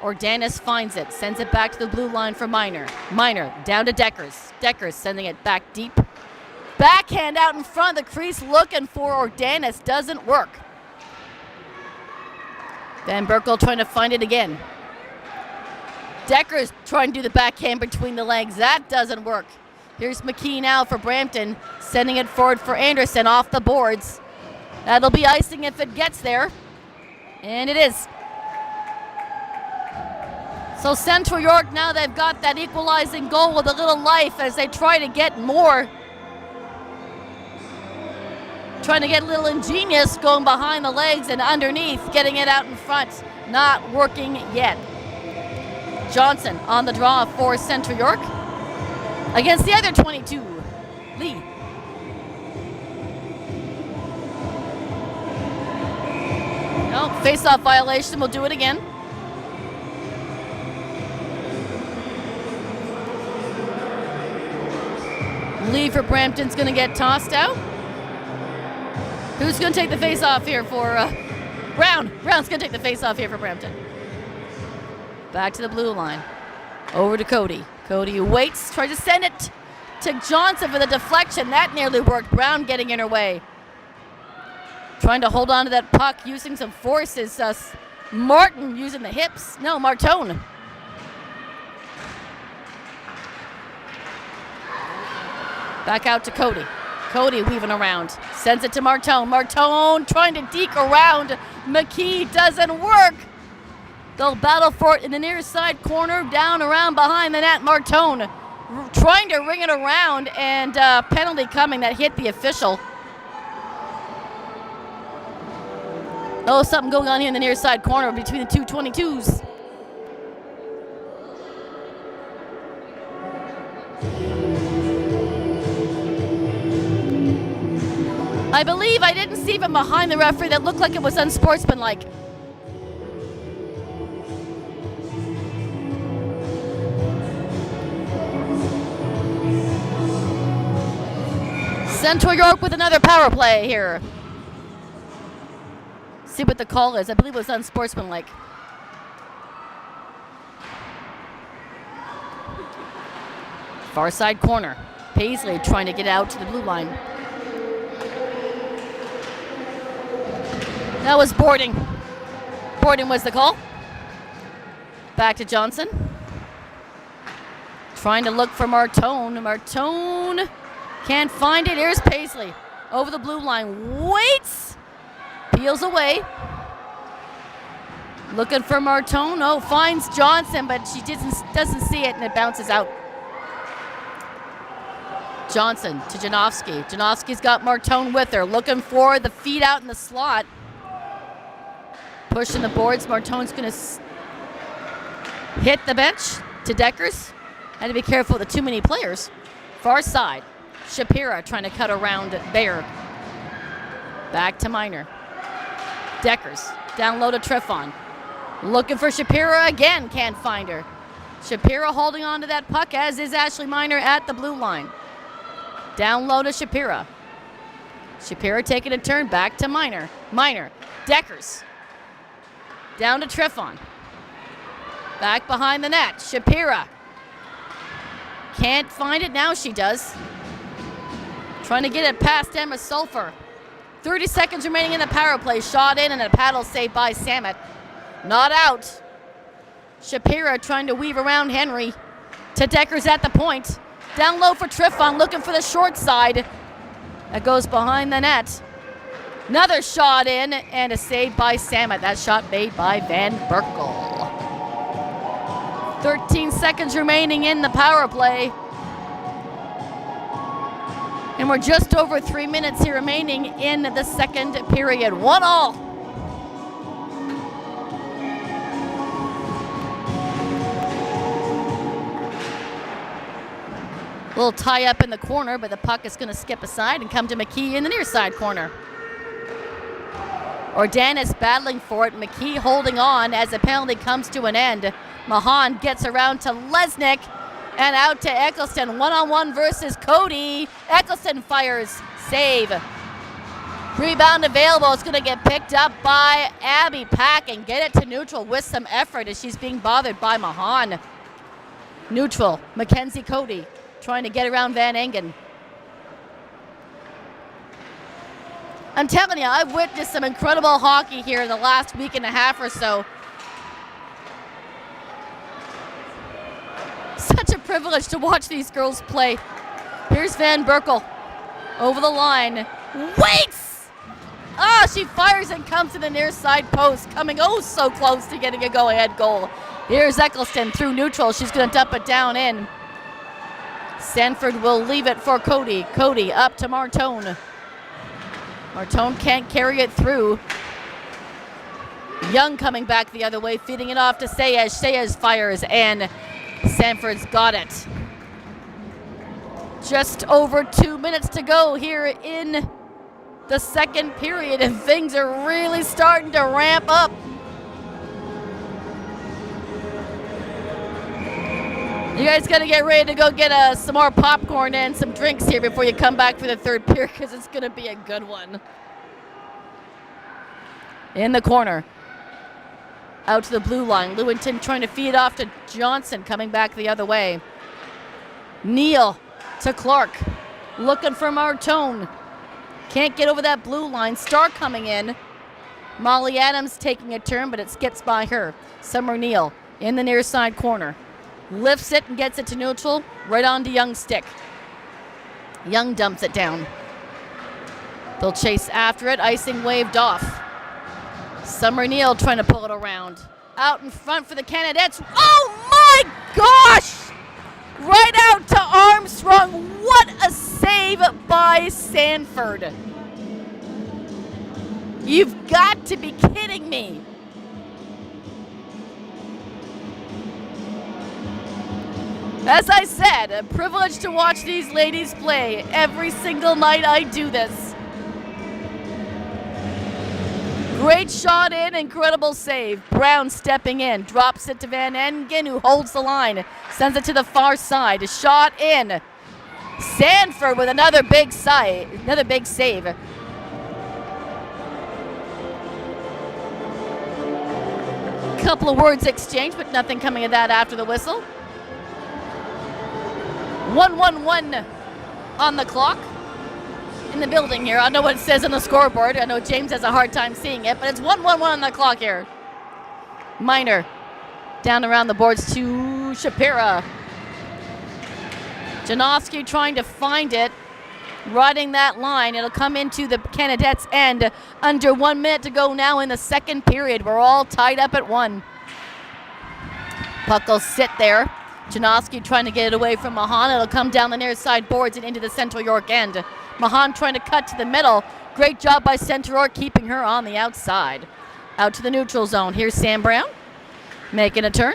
Speaker 1: Ordanis finds it, sends it back to the blue line for Minor. Minor down to Deckers. Deckers sending it back deep. Backhand out in front of the crease looking for Ordanis. Doesn't work. Van Berkel trying to find it again. Deckers trying to do the backhand between the legs. That doesn't work. Here's McKee now for Brampton, sending it forward for Anderson off the boards. That'll be icing if it gets there. And it is. So Central York, now they've got that equalizing goal with a little life as they try to get more. Trying to get a little ingenious, going behind the legs and underneath, getting it out in front. Not working yet. Johnson on the draw for Central York. Against the other 22, Lee. No, face-off violation, we'll do it again. Lee for Brampton's going to get tossed out. Who's going to take the face-off here for Brown? Brown's going to take the face-off here for Brampton. Back to the blue line. Over to Cody. Cody waits, tries to send it to Johnson for the deflection. That nearly worked. Brown getting in her way. Trying to hold on to that puck, using some forces. Martin using the hips. No, Martone. Back out to Cody. Cody weaving around. Sends it to Martone. Martone trying to deke around. McKee doesn't work. They'll battle for it in the near side corner, down around behind the net. Martone trying to ring it around, and penalty coming that hit the official. Oh, something going on here in the near side corner between the two 22s. I believe I didn't see him behind the referee. That looked like it was unsportsmanlike. Central York with another power play here. See what the call is. I believe it was unsportsmanlike. Far side corner. Paisley trying to get out to the blue line. That was boarding. Boarding was the call. Back to Johnson. Trying to look for Martone. Martone can't find it. Here's Paisley. Over the blue line. Waits. Peels away. Looking for Martone. Oh, finds Johnson, but she doesn't see it, and it bounces out. Johnson to Janowski. Janowski's got Martone with her. Looking for the feed out in the slot. Pushing the boards. Martone's going to hit the bench to Deckers. Had to be careful with the too many players. Far side. Shapira trying to cut around Bayer. Back to Minor. Deckers. Down low to Trifon. Looking for Shapira again. Can't find her. Shapira holding on to that puck, as is Ashley Minor at the blue line. Down low to Shapira. Shapira taking a turn back to Minor. Minor. Deckers. Down to Trifon. Back behind the net. Shapira. Can't find it. Now she does. Trying to get it past Emma Sulphur. 30 seconds remaining in the power play. Shot in and a paddle saved by Samet. Not out. Shapira trying to weave around Henry. To Deckers at the point. Down low for Trifon, looking for the short side. That goes behind the net. Another shot in and a save by Samet. That shot made by Van Berkel. 13 seconds remaining in the power play. And we're just over 3 minutes here remaining in the second period. 1-1. Little tie up in the corner, but the puck is going to skip aside and come to McKee in the near side corner. Ordanis battling for it. McKee holding on as the penalty comes to an end. Mahan gets around to Lesnick and out to Eccleston. One-on-one versus Cody. Eccleston fires. Save. Rebound available. It's going to get picked up by Abby Pack and get it to neutral with some effort as she's being bothered by Mahan. Neutral. Mackenzie Cody trying to get around Van Engen. I'm telling you, I've witnessed some incredible hockey here in the last week and a half or so. Such a privilege to watch these girls play. Here's Van Berkel over the line. Waits! She fires and comes to the near side post, coming so close to getting a go-ahead goal. Here's Eccleston through neutral. She's going to dump it down in. Sanford will leave it for Cody. Cody up to Martone. Martone can't carry it through. Young coming back the other way, feeding it off to Sayez. Sayez fires, and Sanford's got it. Just over 2 minutes to go here in the second period, and things are really starting to ramp up. You guys got to get ready to go get some more popcorn and some drinks here before you come back for the third period, because it's going to be a good one. In the corner. Out to the blue line. Lewington trying to feed off to Johnson, coming back the other way. Neal to Clark. Looking for Martone. Can't get over that blue line. Star coming in. Molly Adams taking a turn, but it skips by her. Summer Neal in the near side corner. Lifts it and gets it to neutral, right onto Young's stick. Young dumps it down. They'll chase after it, icing waved off. Summer Neal trying to pull it around. Out in front for the Canadettes. Oh my gosh! Right out to Armstrong. What a save by Sanford. You've got to be kidding me. As I said, a privilege to watch these ladies play. Every single night I do this. Great shot in, incredible save. Brown stepping in, drops it to Van Engen, who holds the line, sends it to the far side. Shot in. Sanford with another big save. Couple of words exchanged, but nothing coming of that after the whistle. 1-1-1 on the clock in the building here. I know what it says on the scoreboard. I know James has a hard time seeing it, but it's 1-1-1 on the clock here. Minor down around the boards to Shapira. Janowski trying to find it, riding that line. It'll come into the Canadettes' end. Under 1 minute to go now in the second period. We're all tied up at 1. Puck will sit there. Janowski trying to get it away from Mahan. It'll come down the near side boards and into the Central York end. Mahan trying to cut to the middle. Great job by Central York keeping her on the outside. Out to the neutral zone. Here's Sam Brown making a turn.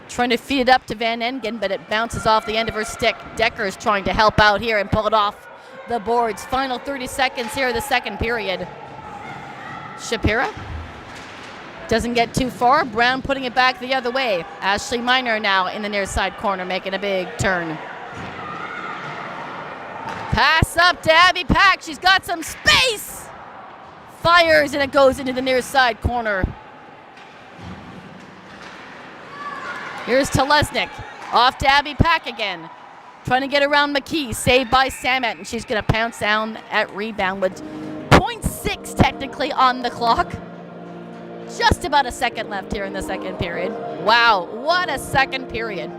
Speaker 1: Trying to feed it up to Van Engen, but it bounces off the end of her stick. Decker's trying to help out here and pull it off the boards. Final 30 seconds here of the second period. Shapira doesn't get too far. Brown putting it back the other way. Ashley Minor now in the near side corner making a big turn. Pass up to Abby Pack. She's got some space. Fires and it goes into the near side corner. Here's Telesnik. Off to Abby Pack again. Trying to get around McKee. Saved by Samet, and she's going to pounce down at rebound with 0.6 technically on the clock. Just about a second left here in the second period. Wow, what a second period.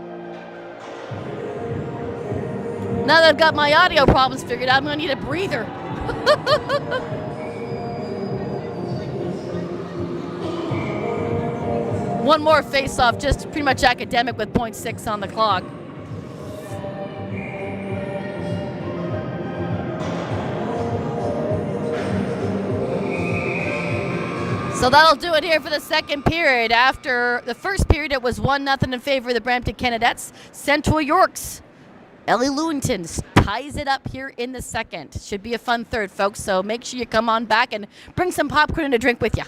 Speaker 1: Now that I've got my audio problems figured out, I'm going to need a breather. One more face-off, just pretty much academic with .6 on the clock. So that'll do it here for the second period. After the first period, it was 1-0 in favor of the Brampton Canadettes. Central York's Ellie Lewington ties it up here in the second. Should be a fun third, folks. So make sure you come on back and bring some popcorn and a drink with you.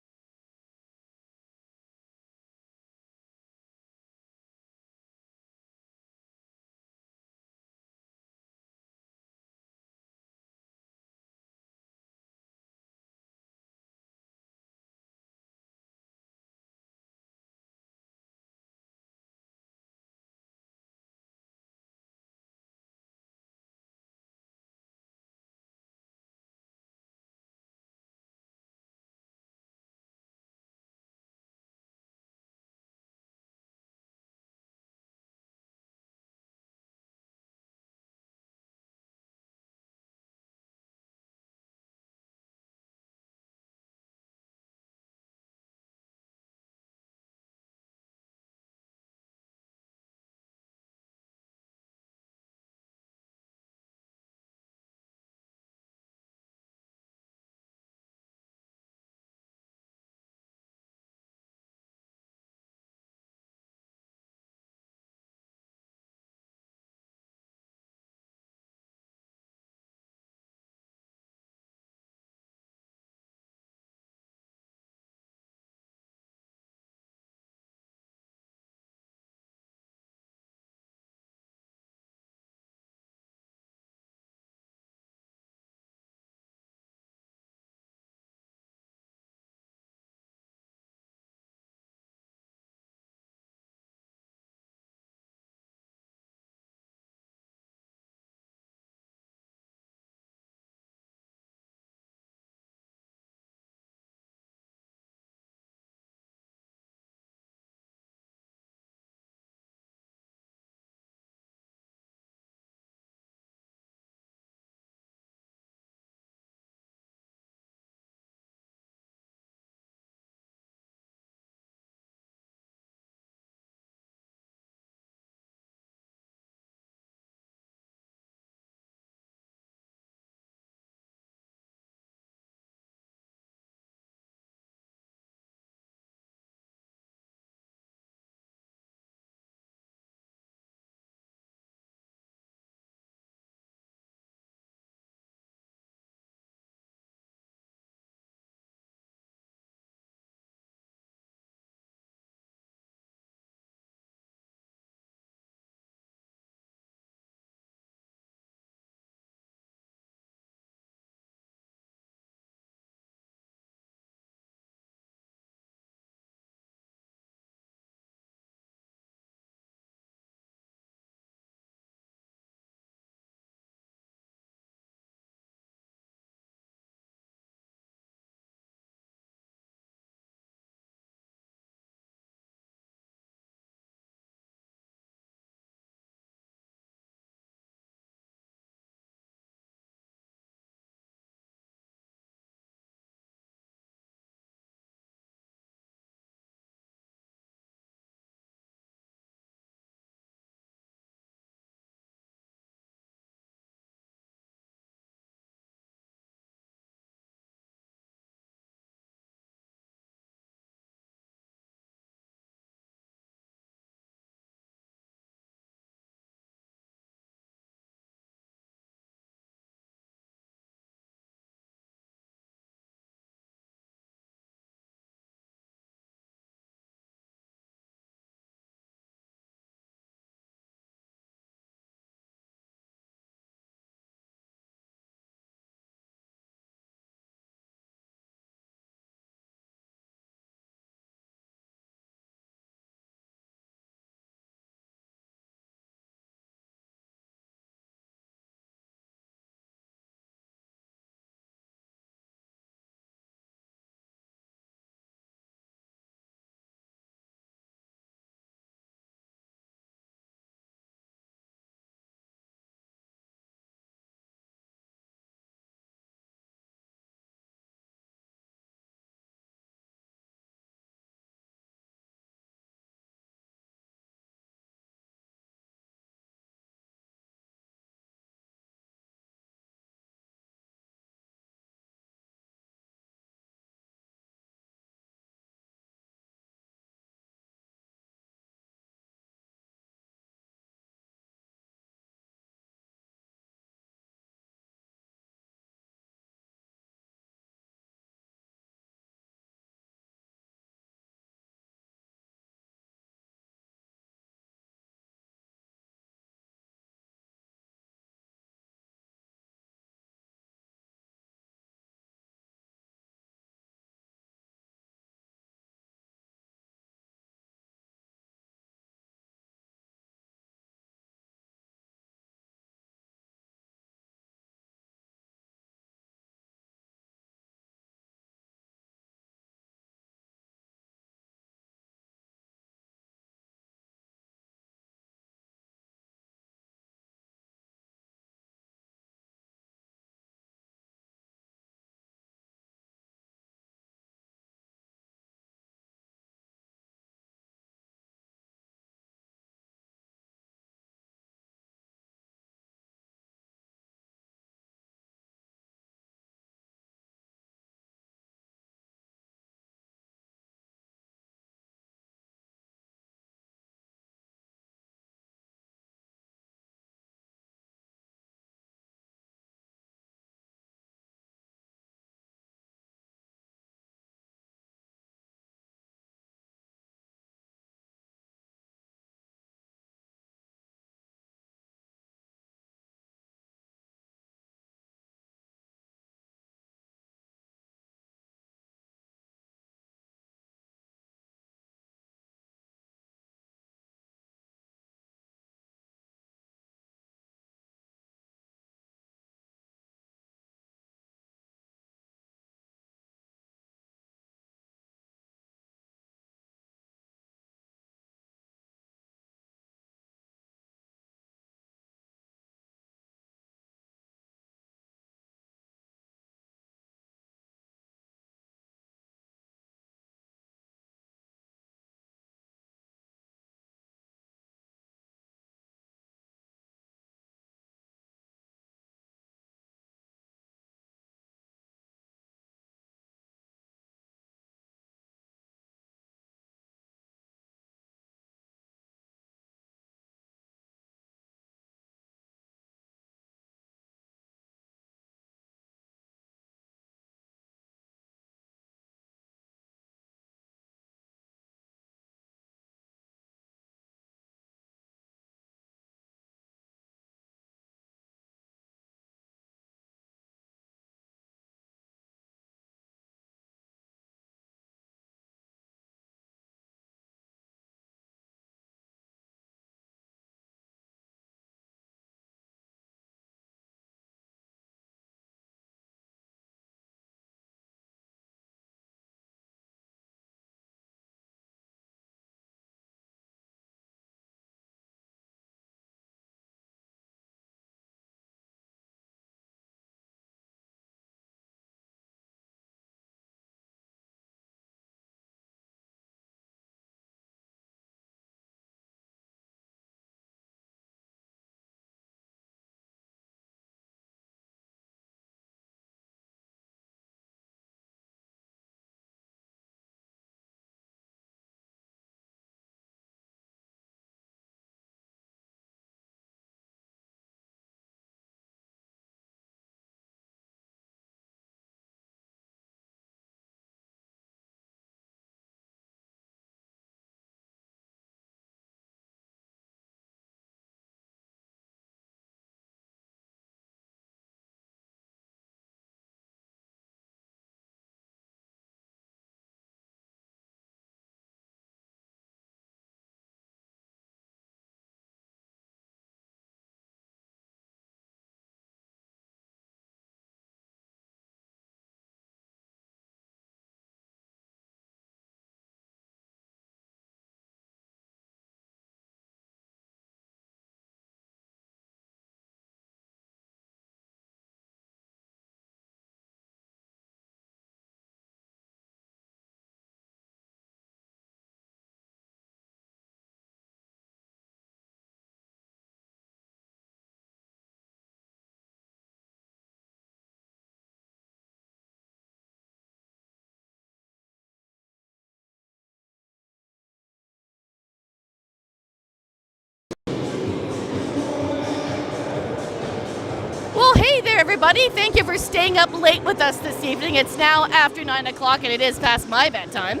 Speaker 1: everybody. Thank you for staying up late with us this evening. It's now after 9 o'clock and it is past my bedtime.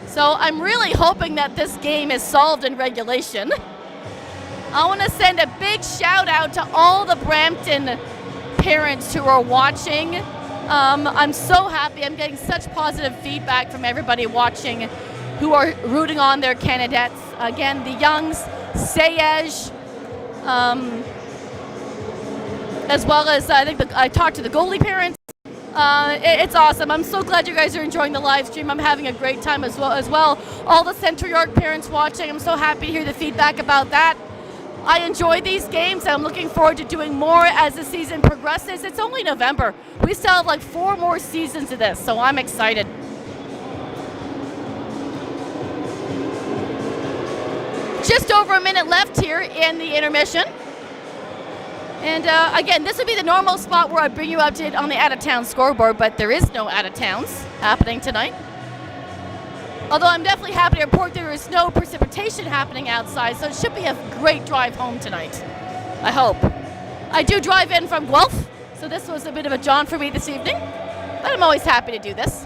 Speaker 1: So I'm really hoping that this game is solved in regulation. I want to send a big shout out to all the Brampton parents who are watching. I'm so happy. I'm getting such positive feedback from everybody watching who are rooting on their Canadettes. Again, the Youngs, Sayej, as well as I talked to the goalie parents. It's awesome. I'm so glad you guys are enjoying the live stream. I'm having a great time as well. All the Central York parents watching, I'm so happy to hear the feedback about that. I enjoy these games. I'm looking forward to doing more as the season progresses. It's only November. We still have like 4 more seasons of this, so I'm excited. Just over a minute left here in the intermission. And again, this would be the normal spot where I bring you update on the out-of-town scoreboard, but there is no out-of-towns happening tonight. Although I'm definitely happy to report there is no precipitation happening outside, so it should be a great drive home tonight, I hope. I do drive in from Guelph, so this was a bit of a jaunt for me this evening, but I'm always happy to do this.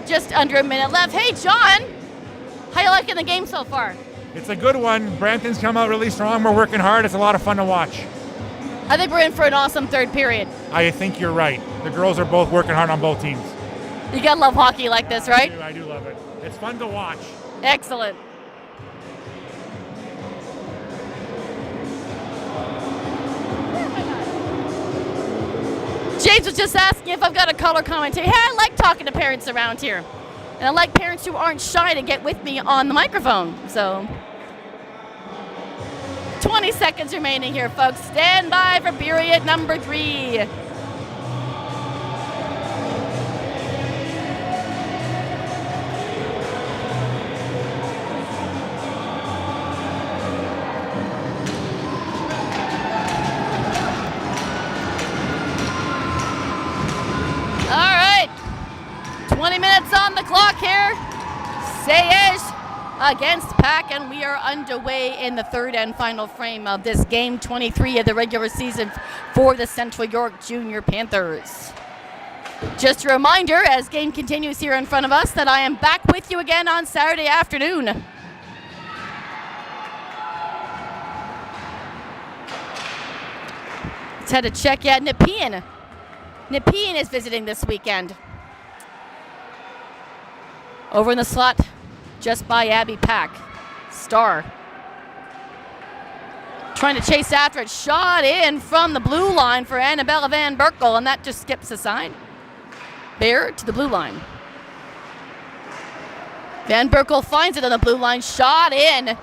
Speaker 1: Just under a minute left. Hey, John, how you liking the game so far?
Speaker 2: It's a good one. Brampton's come out really strong. We're working hard. It's a lot of fun to watch.
Speaker 1: I think we're in for an awesome third period.
Speaker 2: I think you're right. The girls are both working hard on both teams.
Speaker 1: You gotta love hockey like this, right?
Speaker 2: I do love it. It's fun to watch.
Speaker 1: Excellent. James was just asking if I've got a color commentary. Hey, I like talking to parents around here. And I like parents who aren't shy to get with me on the microphone. So, 20 seconds remaining here, folks. Stand by for period number 3. All right. 20 minutes on the clock here. Sayej against Pack, and we are underway in the third and final frame of this game 23 of the regular season for the Central York Junior Panthers. Just a reminder, as game continues here in front of us, that I am back with you again on Saturday afternoon. Let's head to check. Yeah, Nepean is visiting this weekend. Over in the slot, just by Abby Pack. Star. Trying to chase after it. Shot in from the blue line for Annabella Van Berkel, and that just skips aside. Bear to the blue line. Van Berkel finds it on the blue line. Shot in.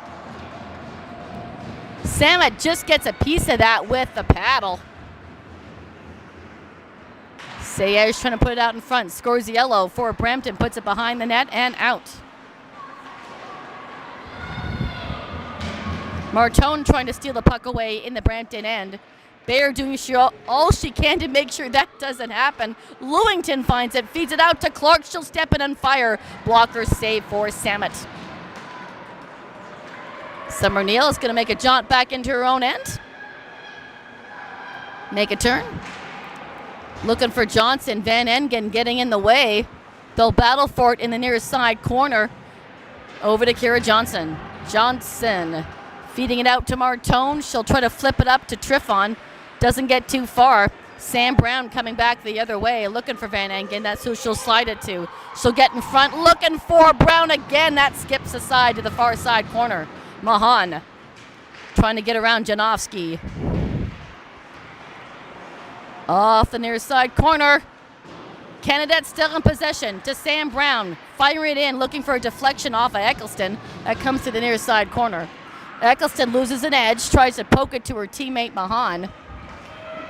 Speaker 1: Samet just gets a piece of that with the paddle. Sayej trying to put it out in front. Scores yellow for Brampton. Puts it behind the net and out. Martone trying to steal the puck away in the Brampton end. Bear doing all she can to make sure that doesn't happen. Lewington finds it. Feeds it out to Clark. She'll step in and fire. Blocker save for Samet. Summer Neal is going to make a jaunt back into her own end. Make a turn. Looking for Johnson. Van Engen getting in the way. They'll battle for it in the near side corner. Over to Kira Johnson. Johnson feeding it out to Martone. She'll try to flip it up to Triffon. Doesn't get too far. Sam Brown coming back the other way. Looking for Van Engen. That's who she'll slide it to. She'll get in front. Looking for Brown again. That skips aside to the far side corner. Mahan trying to get around Janowski. Off the near side corner. Canadettes still in possession to Sam Brown. Firing it in, looking for a deflection off of Eccleston. That comes to the near side corner. Eccleston loses an edge, tries to poke it to her teammate Mahan.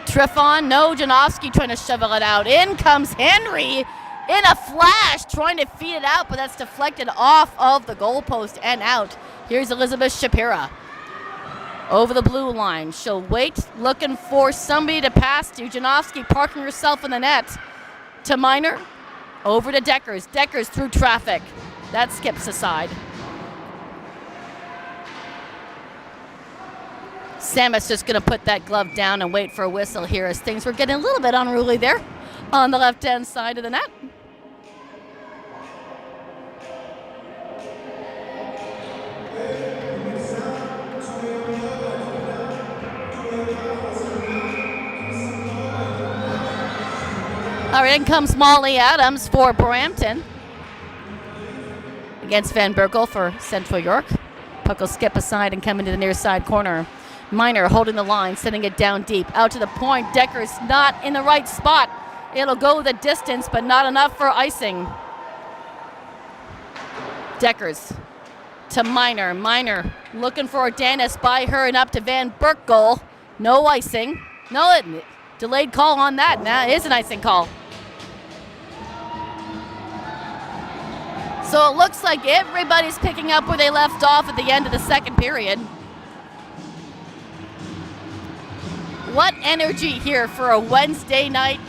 Speaker 1: Triffon, no, Janowski trying to shovel it out. In comes Henry in a flash, trying to feed it out, but that's deflected off of the goalpost and out. Here's Elizabeth Shapira. Over the blue line. She'll wait, looking for somebody to pass to. Janowski parking herself in the net. To Minor. Over to Deckers. Deckers through traffic. That skips aside. Samet's just going to put that glove down and wait for a whistle here as things were getting a little bit unruly there on the left-hand side of the net. All right, in comes Molly Adams for Brampton against Van Berkel for Central York. Puck will skip aside and come into the near side corner. Miner holding the line, sending it down deep. Out to the point. Decker's not in the right spot. It'll go the distance, but not enough for icing. Deckers to Miner. Miner looking for Dennis by her and up to Van Berkel. No icing. No, delayed call on that. Now it is an icing call. So it looks like everybody's picking up where they left off at the end of the second period. What energy here for a Wednesday night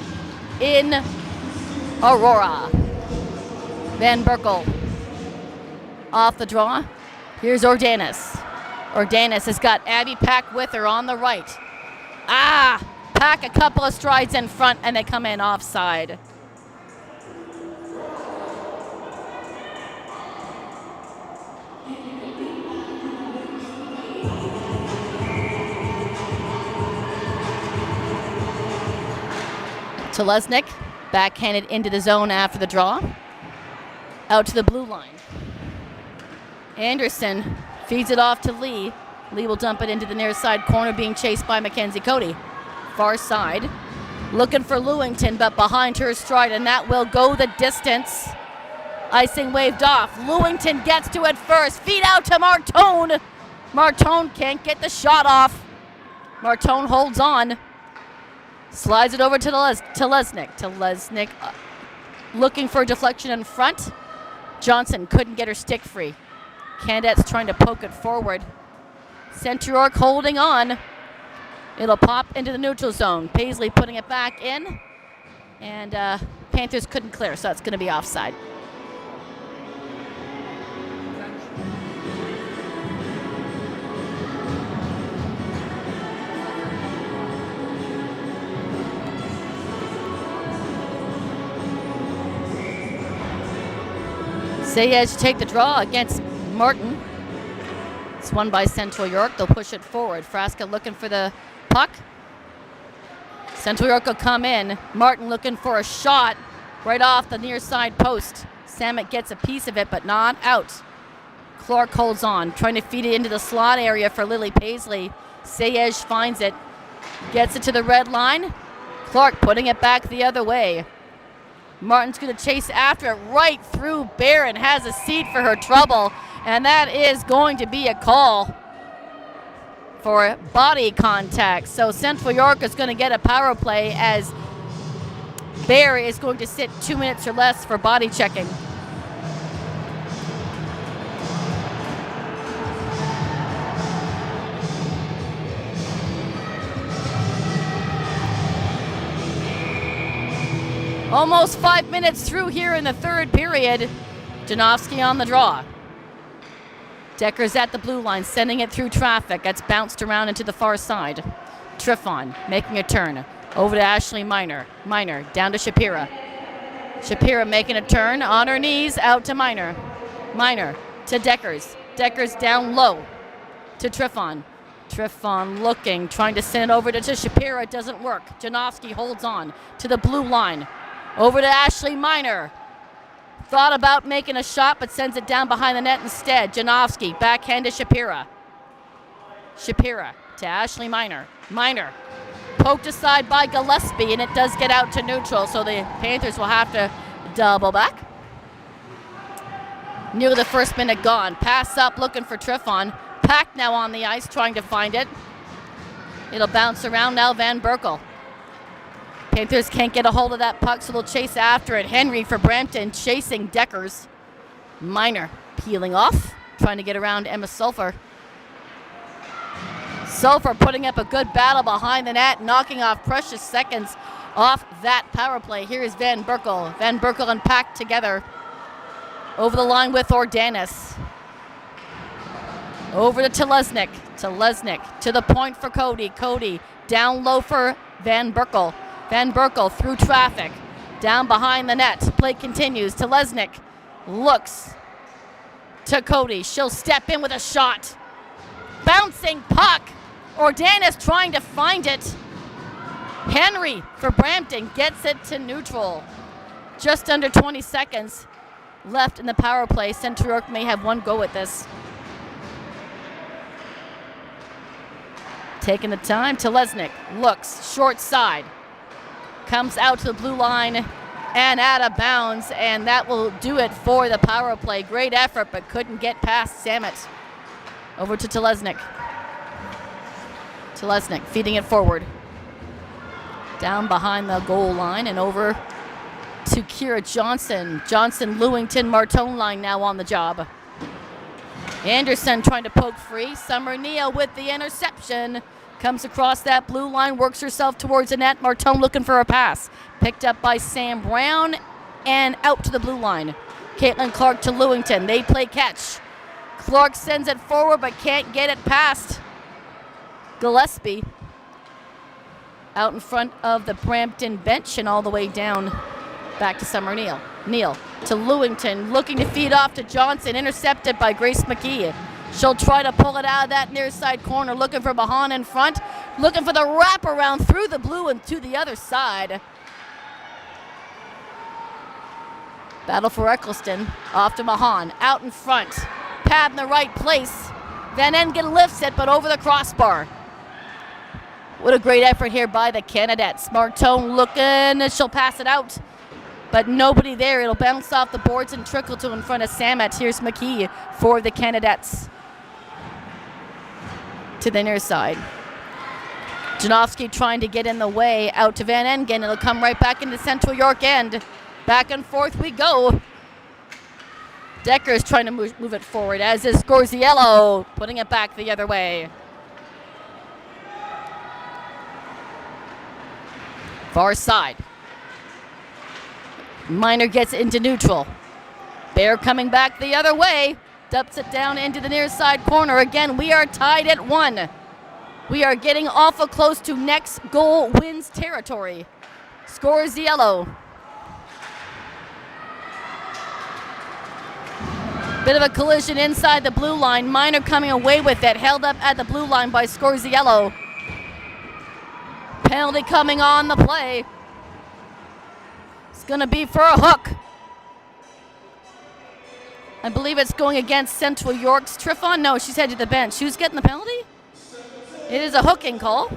Speaker 1: in Aurora. Van Berkel off the draw. Here's Ordanis. Ordanis has got Abby Pack with her on the right. Pack a couple of strides in front and they come in offside. Telesnik, backhanded into the zone after the draw. Out to the blue line. Anderson feeds it off to Lee. Lee will dump it into the near side corner, being chased by Mackenzie Cody. Far side, looking for Lewington, but behind her stride, and that will go the distance. Icing waved off. Lewington gets to it first. Feed out to Martone. Martone can't get the shot off. Martone holds on. Slides it over to Lesnick. Lesnick looking for a deflection in front. Johnson couldn't get her stick free. Canadettes trying to poke it forward. Central York holding on. It'll pop into the neutral zone. Paisley putting it back in. And Panthers couldn't clear, so that's going to be offside. Sayez take the draw against Martin. It's won by Central York. They'll push it forward. Frasca looking for the puck. Central York will come in. Martin looking for a shot right off the near side post. Samet gets a piece of it, but not out. Clark holds on, trying to feed it into the slot area for Lily Paisley. Sayez finds it, gets it to the red line. Clark putting it back the other way. Martin's going to chase after it right through Barron, has a seat for her trouble, and that is going to be a call for body contact. So Central York is going to get a power play as Barry is going to sit 2 minutes or less for body checking. Almost 5 minutes through here in the third period. Janowski on the draw. Decker's at the blue line, sending it through traffic. That's bounced around into the far side. Triffon making a turn. Over to Ashley Miner. Miner down to Shapira. Shapira making a turn on her knees, out to Miner. Miner to Deckers. Deckers down low to Triffon. Triffon looking, trying to send it over to Shapira. It doesn't work. Janowski holds on to the blue line. Over to Ashley Miner. Thought about making a shot, but sends it down behind the net instead. Janowski, backhand to Shapira. Shapira to Ashley Miner. Miner poked aside by Gillespie, and it does get out to neutral, so the Panthers will have to double back. Near the first minute gone. Pass up, looking for Triffon. Pack now on the ice, trying to find it. It'll bounce around now, Van Berkel. Panthers can't get a hold of that puck, so they'll chase after it. Henry for Brampton chasing Deckers. Miner peeling off, trying to get around Emma Sulphur. Sulphur putting up a good battle behind the net, knocking off precious seconds off that power play. Here is Van Berkel. Van Berkel and Pack together. Over the line with Ordanis. Over to Telesnik. to Lesnick, to the point for Cody. Cody down low for Van Berkel. Van Berkel through traffic, down behind the net. Play continues to Lesnick. Looks to Cody. She'll step in with a shot. Bouncing puck. Ordanis trying to find it. Henry for Brampton gets it to neutral. Just under 20 seconds left in the power play. Central York may have one go at this. Taking the time to Lesnick. Looks short side. Comes out to the blue line and out of bounds, and that will do it for the power play. Great effort, but couldn't get past Samet. Over to Telesnik. Telesnik feeding it forward. Down behind the goal line and over to Kira Johnson. Johnson, Lewington, Martone line now on the job. Anderson trying to poke free. Summer Nia with the interception. Comes across that blue line, works herself towards the net. Martone looking for a pass. Picked up by Sam Brown and out to the blue line. Caitlin Clark to Lewington. They play catch. Clark sends it forward but can't get it past Gillespie. Out in front of the Brampton bench and all the way down back to Summer Neal. Neal to Lewington, looking to feed off to Johnson, intercepted by Grace McKee. She'll try to pull it out of that near side corner, looking for Mahan in front, looking for the wraparound through the blue and to the other side. Battle for Eccleston, off to Mahan, out in front, pad in the right place. Van Engen lifts it, but over the crossbar. What a great effort here by the Canadettes. Martone looking, she'll pass it out, but nobody there. It'll bounce off the boards and trickle to in front of Samet. Here's McKee for the Canadettes. To the near side. Janowski trying to get in the way, out to Van Engen. It'll come right back into Central York end. Back and forth we go. Decker is trying to move it forward, as is Scorziello, putting it back the other way. Far side. Minor gets into neutral. Bear coming back the other way. Dumps it down into the near side corner. Again, we are tied at 1. We are getting awful close to next goal wins territory. Scorziello. Bit of a collision inside the blue line. Minor coming away with it. Held up at the blue line by Scorziello. Penalty coming on the play. It's going to be for a hook. I believe it's going against Central York's Triffon. No, she's headed to the bench. Who's getting the penalty? It is a hooking call.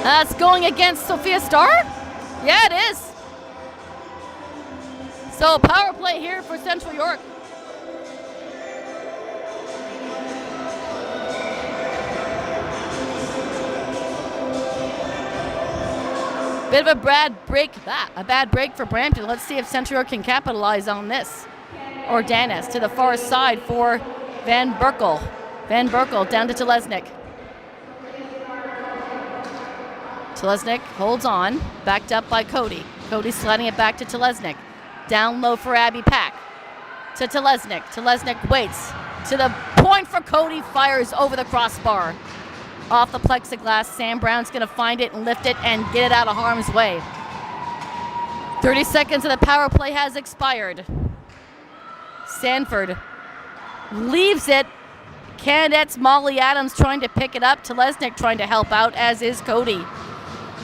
Speaker 1: That's going against Sophia Starr? Yeah, it is. So power play here for Central York. Bit of a bad break for Brampton. Let's see if Central York can capitalize on this. Ordanis to the far side for Van Berkel. Van Berkel down to Telesnik. Telesnik holds on, backed up by Cody. Cody sliding it back to Telesnik. Down low for Abby Pack. To Telesnik. Telesnik waits. To the point for Cody, fires over the crossbar. Off the plexiglass, Sam Brown's going to find it and lift it and get it out of harm's way. 30 seconds of the power play has expired. Sanford leaves it. Canadettes, Molly Adams trying to pick it up. Telesnik trying to help out, as is Cody.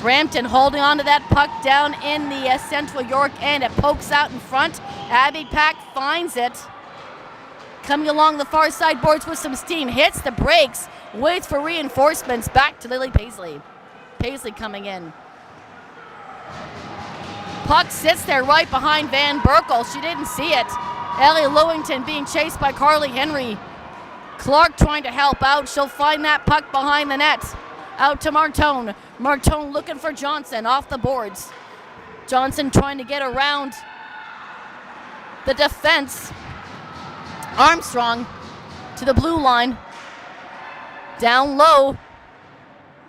Speaker 1: Brampton holding on to that puck down in the Central York end. It pokes out in front. Abby Pack finds it. Coming along the far side boards with some steam. Hits the brakes. Waits for reinforcements. Back to Lily Paisley. Paisley coming in. Puck sits there right behind Van Berkel. She didn't see it. Ellie Lewington being chased by Carly Henry. Clark trying to help out. She'll find that puck behind the net. Out to Martone. Martone looking for Johnson off the boards. Johnson trying to get around the defense. Armstrong to the blue line. Down low.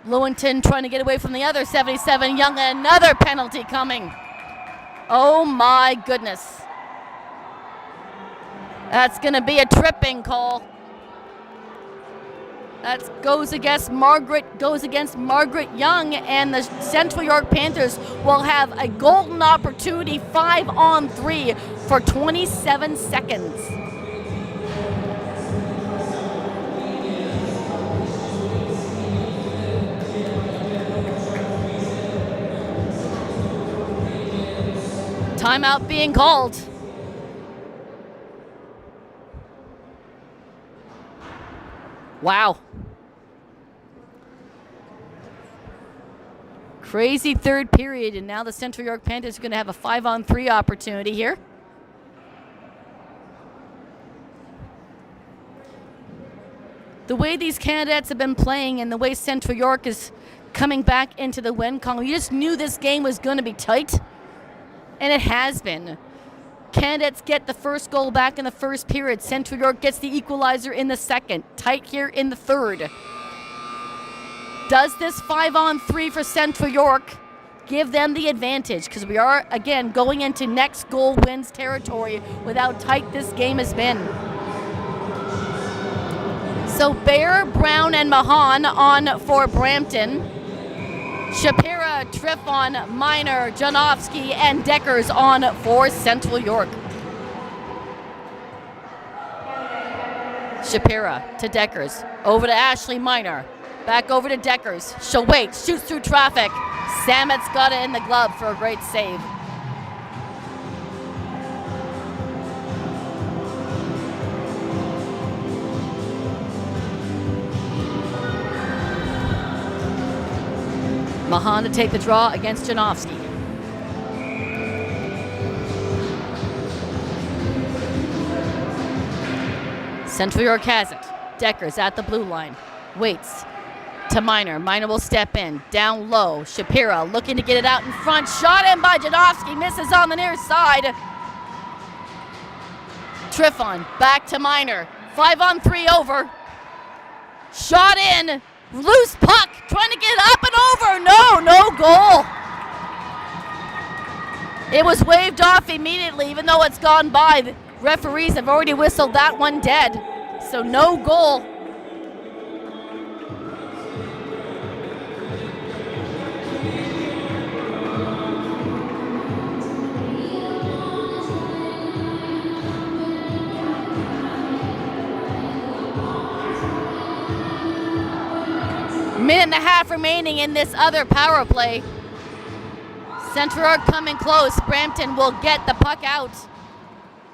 Speaker 1: Lewington trying to get away from the other 77. Young, another penalty coming. Oh my goodness. That's going to be a tripping call. That goes against Margaret Young, and the Central York Panthers will have a golden opportunity 5-on-3 for 27 seconds. Timeout being called. Wow. Crazy third period, and now the Central York Panthers are going to have a 5-on-3 opportunity here. The way these Canadettes have been playing and the way Central York is coming back into the win column, you just knew this game was going to be tight, and it has been. Canadettes get the first goal back in the first period. Central York gets the equalizer in the second. Tight here in the third. Does this 5-on-3 for Central York give them the advantage? Because we are, again, going into next goal wins territory with how tight this game has been. So Bear, Brown, and Mahan on for Brampton. Shapira, Triffon, Miner, Janowski, and Deckers on for Central York. Shapira to Deckers. Over to Ashley Miner. Back over to Deckers. She'll wait. Shoots through traffic. Samet's got it in the glove for a great save. Mahan to take the draw against Janowski. Central York has it. Deckers at the blue line. Waits to Miner. Miner will step in. Down low. Shapira looking to get it out in front. Shot in by Janowski. Misses on the near side. Triffon back to Miner. 5-on-3 over. Shot in. Loose puck, trying to get up and over. No goal. It was waved off immediately, even though it's gone by. The referees have already whistled that one dead. So no goal. Minute and a half remaining in this other power play. Central York coming close. Brampton will get the puck out.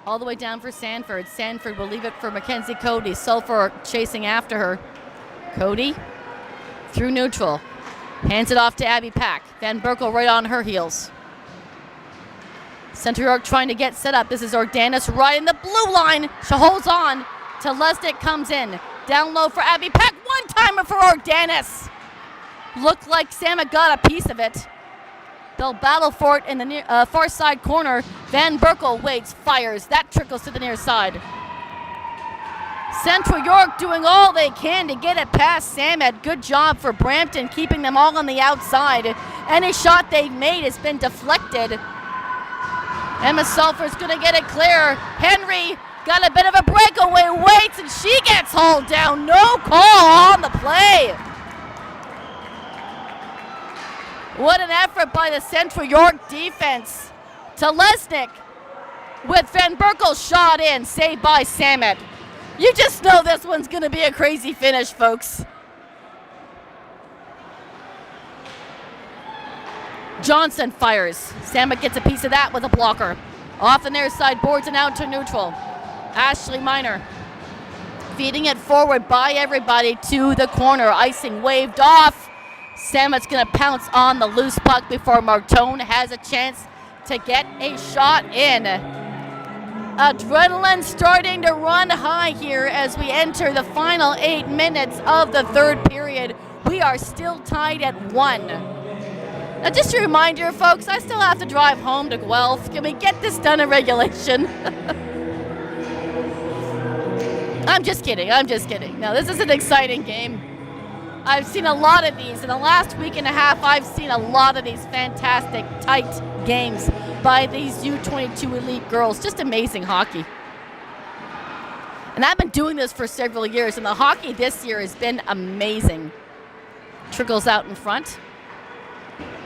Speaker 1: All the way down for Sanford. Sanford will leave it for Mackenzie Cody. Sulphur chasing after her. Cody through neutral. Hands it off to Abby Pack. Van Berkel right on her heels. Central York trying to get set up. This is Ordanis right in the blue line. She holds on to Lesnick, comes in. Down low for Abby Pack. One-timer for Ordanis. Looked like Samet got a piece of it. They'll battle for it in the far side corner. Van Berkel waits, fires. That trickles to the near side. Central York doing all they can to get it past Samet. Good job for Brampton, keeping them all on the outside. Any shot they've made has been deflected. Emma Sulphur's going to get it clear. Henry got a bit of a breakaway, waits, and she gets hauled down. No call on the play. What an effort by the Central York defense. To Lesnick with Van Berkel shot in, saved by Samet. You just know this one's going to be a crazy finish, folks. Johnson fires. Samet gets a piece of that with a blocker. Off the near side, boards and out to neutral. Ashley Miner feeding it forward by everybody to the corner. Icing waved off. Samet's going to pounce on the loose puck before Martone has a chance to get a shot in. Adrenaline starting to run high here as we enter the final 8 minutes of the third period. We are still tied at 1. Now, just a reminder, folks, I still have to drive home to Guelph. Can we get this done in regulation? I'm just kidding. Now, this is an exciting game. I've seen a lot of these. In the last week and a half, I've seen a lot of these fantastic, tight games by these U22 elite girls. Just amazing hockey. And I've been doing this for several years, and the hockey this year has been amazing. Trickles out in front.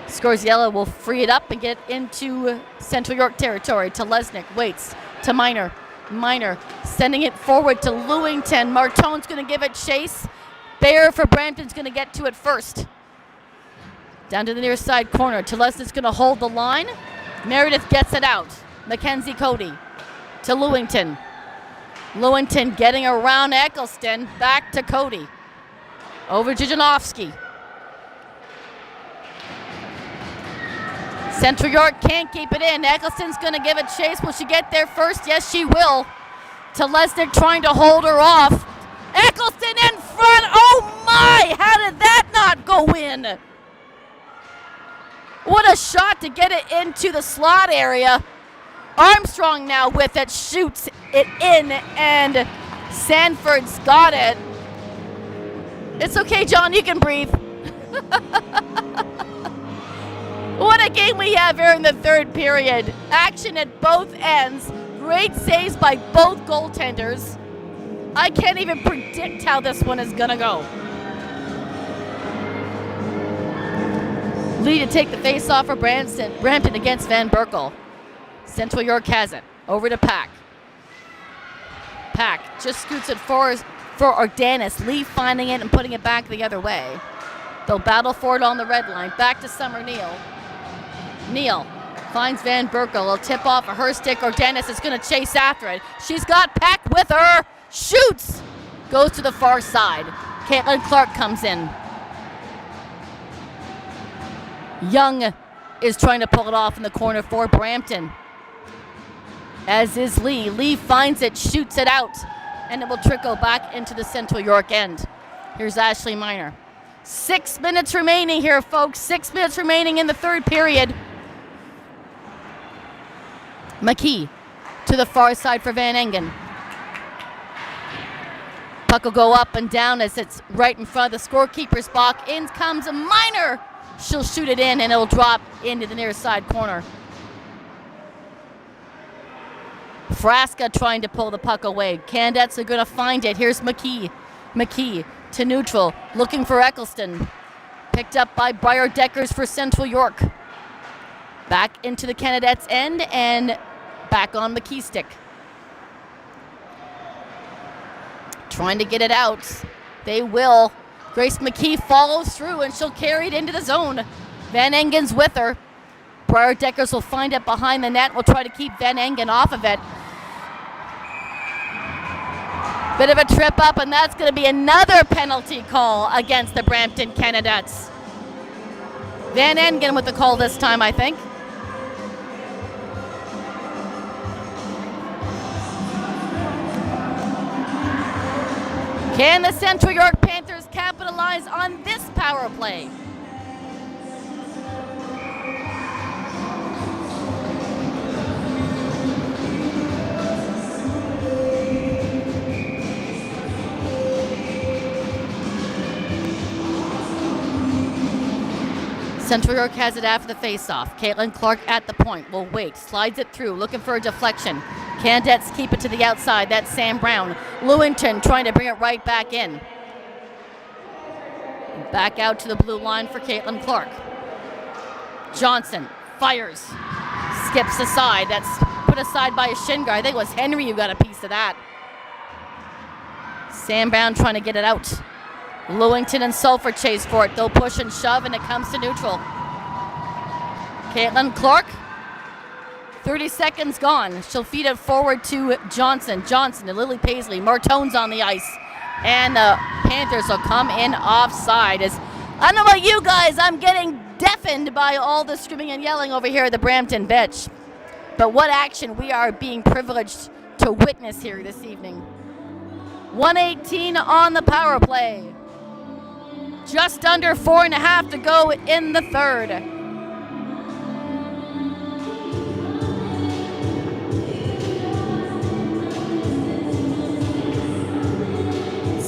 Speaker 1: Scorziella will free it up and get into Central York territory. To Lesnick, waits to Minor. Minor sending it forward to Lewington. Martone's going to give it chase. Bear for Brampton's going to get to it first. Down to the near side corner. Telesnick's going to hold the line. Meredith gets it out. Mackenzie Cody to Lewington. Lewington getting around Eccleston. Back to Cody. Over to Janowski. Central York can't keep it in. Eccleston's going to give it chase. Will she get there first? Yes, she will. To Lesnick trying to hold her off. Eccleston in front. Oh my! How did that not go in? What a shot to get it into the slot area. Armstrong now with it, shoots it in, and Sanford's got it. It's okay, John, you can breathe. What a game we have here in the third period. Action at both ends. Great saves by both goaltenders. I can't even predict how this one is going to go. Lee to take the face-off for Brampton against Van Berkel. Central York has it. Over to Pack. Pack just scoots it for Ordanis. Lee finding it and putting it back the other way. They'll battle for it on the red line. Back to Summer Neal. Neal finds Van Berkel. A tip off of her stick. Ordanis is going to chase after it. She's got Pack with her. Shoots. Goes to the far side. Caitlin Clark comes in. Young is trying to pull it off in the corner for Brampton. As is Lee. Lee finds it, shoots it out, and it will trickle back into the Central York end. Here's Ashley Minor. 6 minutes remaining here, folks. 6 minutes remaining in the third period. McKee to the far side for Van Engen. Puck will go up and down as it's right in front of the scorekeeper's box. In comes a Minor. She'll shoot it in, and it'll drop into the near side corner. Frasca trying to pull the puck away. Canadettes are going to find it. Here's McKee. McKee to neutral, looking for Eccleston. Picked up by Briar Deckers for Central York. Back into the Canadettes end and back on McKee's stick. Trying to get it out. They will. Grace McKee follows through and she'll carry it into the zone. Van Engen's with her. Briar Deckers will find it behind the net. Will try to keep Van Engen off of it. Bit of a trip up, and that's going to be another penalty call against the Brampton Canadettes. Van Engen with the call this time, I think. Can the Central York Panthers capitalize on this power play? Central York has it after the faceoff. Caitlin Clark at the point. Will wait. Slides it through. Looking for a deflection. Canadettes keep it to the outside. That's Sam Brown. Lewington trying to bring it right back in. Back out to the blue line for Caitlin Clark. Johnson fires. Skips aside. That's put aside by a shin guard. I think it was Henry who got a piece of that. Sam Brown trying to get it out. Lewington and Sulphur chase for it. They'll push and shove, and it comes to neutral. Caitlin Clark, 30 seconds gone. She'll feed it forward to Johnson. Johnson to Lily Paisley. Martone's on the ice. And the Panthers will come in offside. I don't know about you guys, I'm getting deafened by all the screaming and yelling over here at the Brampton bench. But what action we are being privileged to witness here this evening. 1:18 on the power play. Just under 4.5 to go in the third.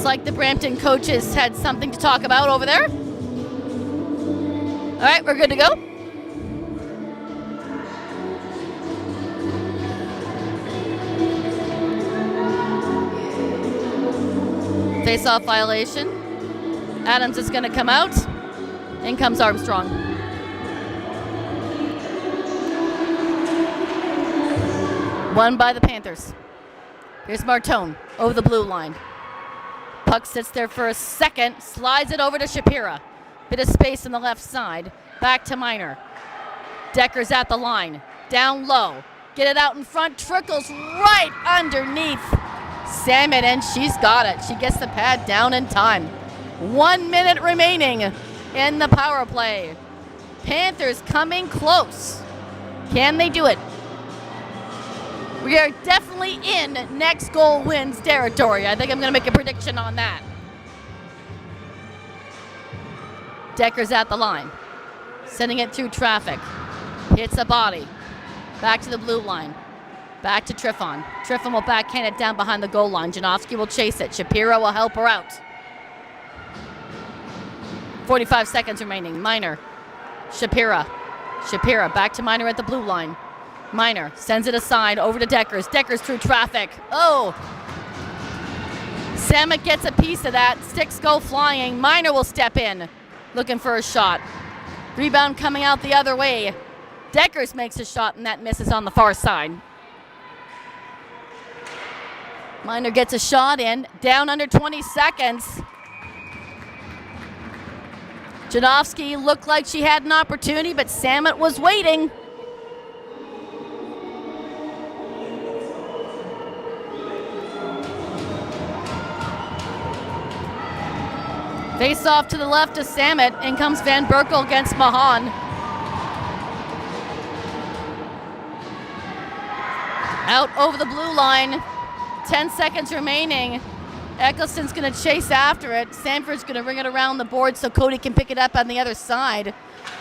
Speaker 1: Looks like the Brampton coaches had something to talk about over there. All right, we're good to go. Face-off violation. Adams is going to come out. In comes Armstrong. Won by the Panthers. Here's Martone over the blue line. Puck sits there for a second, slides it over to Shapira. Bit of space on the left side. Back to Minor. Decker's at the line. Down low. Get it out in front. Trickles right underneath Salmon, and she's got it. She gets the pad down in time. 1 minute remaining in the power play. Panthers coming close. Can they do it? We are definitely in next goal wins territory. I think I'm going to make a prediction on that. Decker's at the line. Sending it through traffic. Hits a body. Back to the blue line. Back to Triffon. Triffon will backhand it down behind the goal line. Janowski will chase it. Shapiro will help her out. 45 seconds remaining. Minor. Shapira. Shapira back to Minor at the blue line. Minor sends it aside over to Deckers. Deckers through traffic. Oh! Samet gets a piece of that. Sticks go flying. Minor will step in. Looking for a shot. Rebound coming out the other way. Deckers makes a shot and that misses on the far side. Minor gets a shot in. Down under 20 seconds. Janowski looked like she had an opportunity, but Samet was waiting. Face off to the left of Samet. In comes Van Berkel against Mahan. Out over the blue line. 10 seconds remaining. Eccleston's going to chase after it. Sanford's going to bring it around the board so Cody can pick it up on the other side.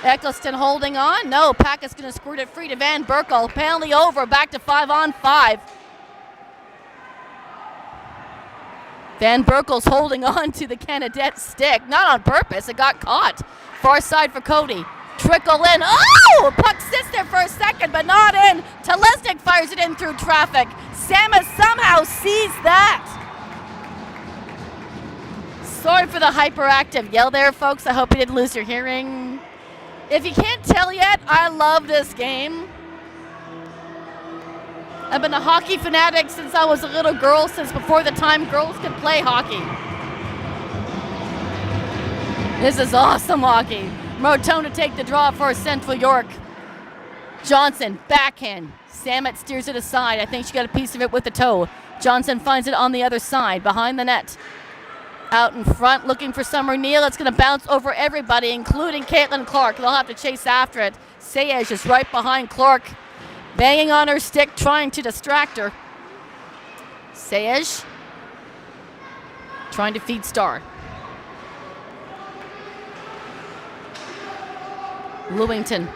Speaker 1: Eccleston holding on. No, Packett's going to squirt it free to Van Berkel. Penalty over. Back to 5-on-5. Van Berkel's holding on to the Canadettes stick. Not on purpose. It got caught. Far side for Cody. Trickle in. Oh! Puck sits there for a second, but not in. Telesnik fires it in through traffic. Samus somehow sees that. Sorry for the hyperactive yell there, folks. I hope you didn't lose your hearing. If you can't tell yet, I love this game. I've been a hockey fanatic since I was a little girl, since before the time girls could play hockey. This is awesome hockey. Martone to take the draw for Central York. Johnson, backhand. Samet steers it aside. I think she got a piece of it with the toe. Johnson finds it on the other side, behind the net. Out in front, looking for Summer Neal. It's going to bounce over everybody, including Caitlin Clark. They'll have to chase after it. Sayej is right behind Clark, banging on her stick, trying to distract her. Sayej trying to feed Star. Lewington,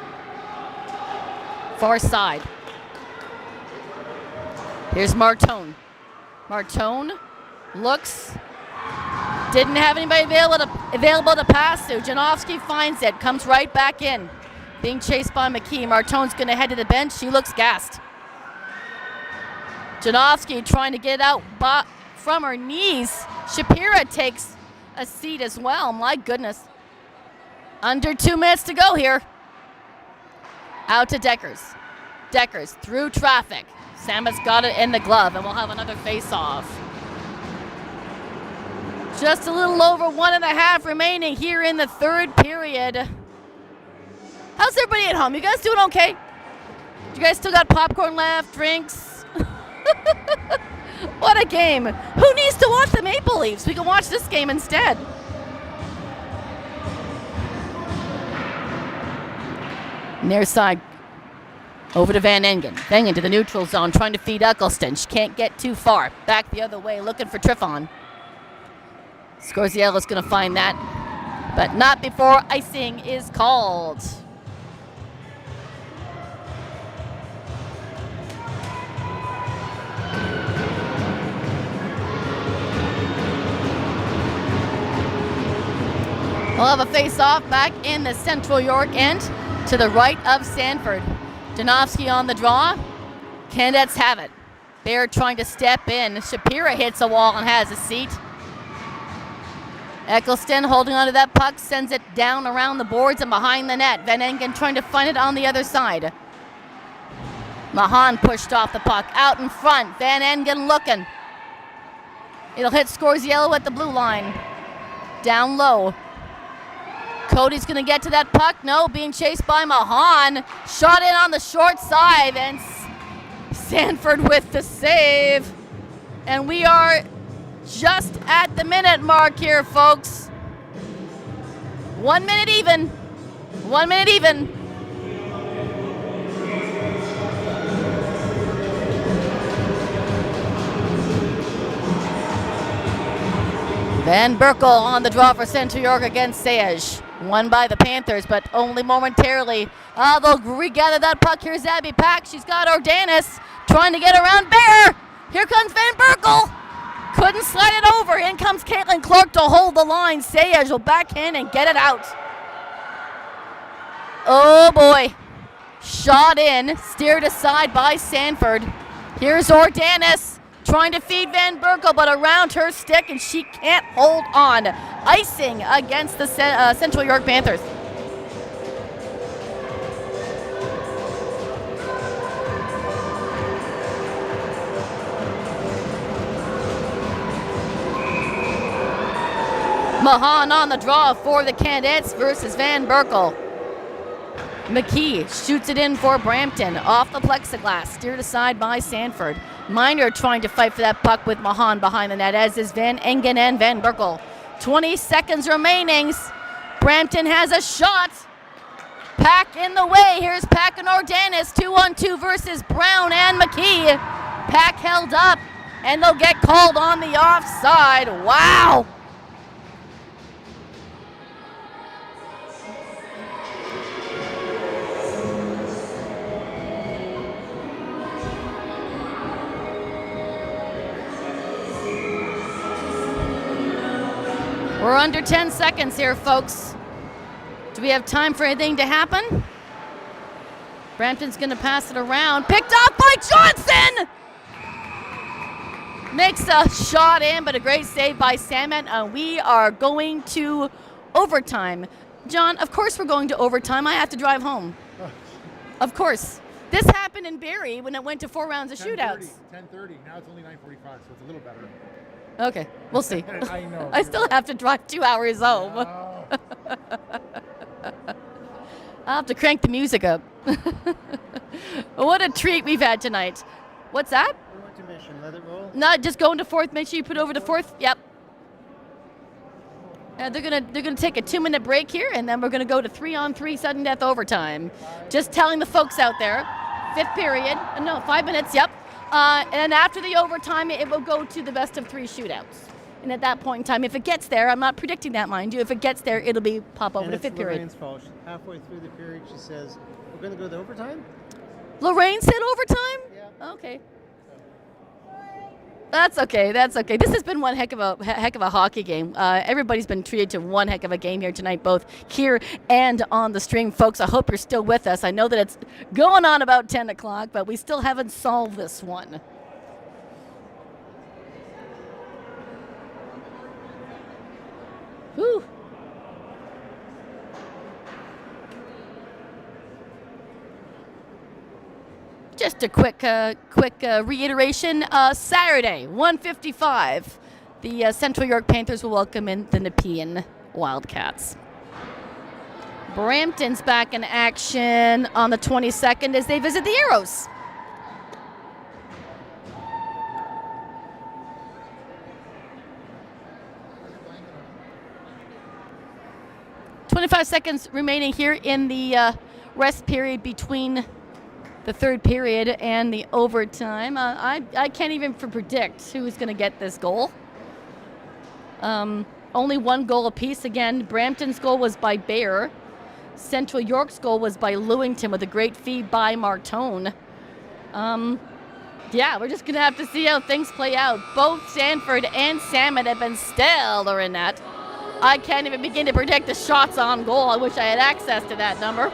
Speaker 1: far side. Here's Martone. Martone looks, didn't have anybody available to pass to. Janowski finds it, comes right back in. Being chased by McKee. Martone's going to head to the bench. She looks gassed. Janowski trying to get out from her knees. Shapira takes a seat as well. My goodness. Under 2 minutes to go here. Out to Deckers. Deckers through traffic. Samet's got it in the glove, and we'll have another face-off. Just a little over 1.5 remaining here in the third period. How's everybody at home? You guys doing okay? You guys still got popcorn left, drinks? What a game. Who needs to watch the Maple Leafs? We can watch this game instead. Near side, over to Van Engen. Van Engen to the neutral zone, trying to feed Eccleston. She can't get too far. Back the other way, looking for Triffon. Scorziello's going to find that, but not before icing is called. We'll have a face-off back in the Central York end to the right of Sanford. Janowski on the draw. Canadettes have it. They're trying to step in. Shapira hits a wall and has a seat. Eccleston holding onto that puck, sends it down around the boards and behind the net. Van Engen trying to find it on the other side. Mahan pushed off the puck, out in front. Van Engen looking. It'll hit Scorziello at the blue line. Down low. Cody's going to get to that puck. No, being chased by Mahan. Shot in on the short side, and Sanford with the save. And we are just at the minute mark here, folks. 1 minute even. 1 minute even. Van Berkel on the draw for Central York against Sayage. Won by the Panthers, but only momentarily. They'll regather that puck. Here's Abby Pack. She's got Ordanis trying to get around Bear. Here comes Van Berkel. Couldn't slide it over. In comes Caitlin Clark to hold the line. Sayage will backhand and get it out. Oh boy. Shot in. Steered aside by Sanford. Here's Ordanis trying to feed Van Berkel, but around her stick, and she can't hold on. Icing against the Central York Panthers. Mahan on the draw for the Canadettes versus Van Berkel. McKee shoots it in for Brampton. Off the plexiglass, steered aside by Sanford. Miner trying to fight for that puck with Mahan behind the net, as is Van Engen and Van Berkel. 20 seconds remaining. Brampton has a shot. Pack in the way. Here's Pack and Ordanis. 2-on-2 versus Brown and McKee. Pack held up, and they'll get called on the offside. Wow. We're under 10 seconds here, folks. Do we have time for anything to happen? Brampton's going to pass it around. Picked up by Johnson! Makes a shot in, but a great save by Samet. We are going to overtime. John, of course we're going to overtime. I have to drive home. Of course. This happened in Barrie when it went to 4 rounds of shootouts.
Speaker 2: 10:30. Now it's only 9:45, so it's a little better.
Speaker 1: Okay, we'll see.
Speaker 2: I know.
Speaker 1: I still have to drive 2 hours home.
Speaker 2: No.
Speaker 1: I'll have to crank the music up. What a treat we've had tonight. What's that?
Speaker 3: We went to mission. Let it roll.
Speaker 1: No, just go into fourth. Make sure you put over to fourth. Yep. They're gonna take a 2-minute break here, and then we're gonna go to 3-on-3 sudden death overtime. Just telling the folks out there, 5th period. No, 5 minutes. Yep. And then after the overtime, it will go to the best of 3 shootouts. And at that point in time, if it gets there, I'm not predicting that, mind you. If it gets there, it'll be pop over
Speaker 3: And
Speaker 1: to
Speaker 3: it's
Speaker 1: 5th period.
Speaker 3: Lorraine's fault. Halfway through the period, she says, "We're going to go to overtime."
Speaker 1: Lorraine said overtime?
Speaker 3: Yeah.
Speaker 1: Okay. That's okay. That's okay. This has been one heck of a hockey game. Everybody's been treated to one heck of a game here tonight, both here and on the stream, folks. I hope you're still with us. I know that it's going on about 10 o'clock, but we still haven't solved this one. Whew. Just a quick reiteration. Saturday, 1:55, the Central York Panthers will welcome in the Nepean Wildcats. Brampton's back in action on the 22nd as they visit the Arrows. Seconds remaining here in the rest period between the 3rd period and the overtime. I can't even predict who's going to get this goal. Only 1 goal apiece. Again, Brampton's goal was by Bear. Central York's goal was by Lewington with a great feed by Martone. Yeah, we're just going to have to see how things play out. Both Sanford and Samet have been stellar in that. I can't even begin to predict the shots on goal. I wish I had access to that number.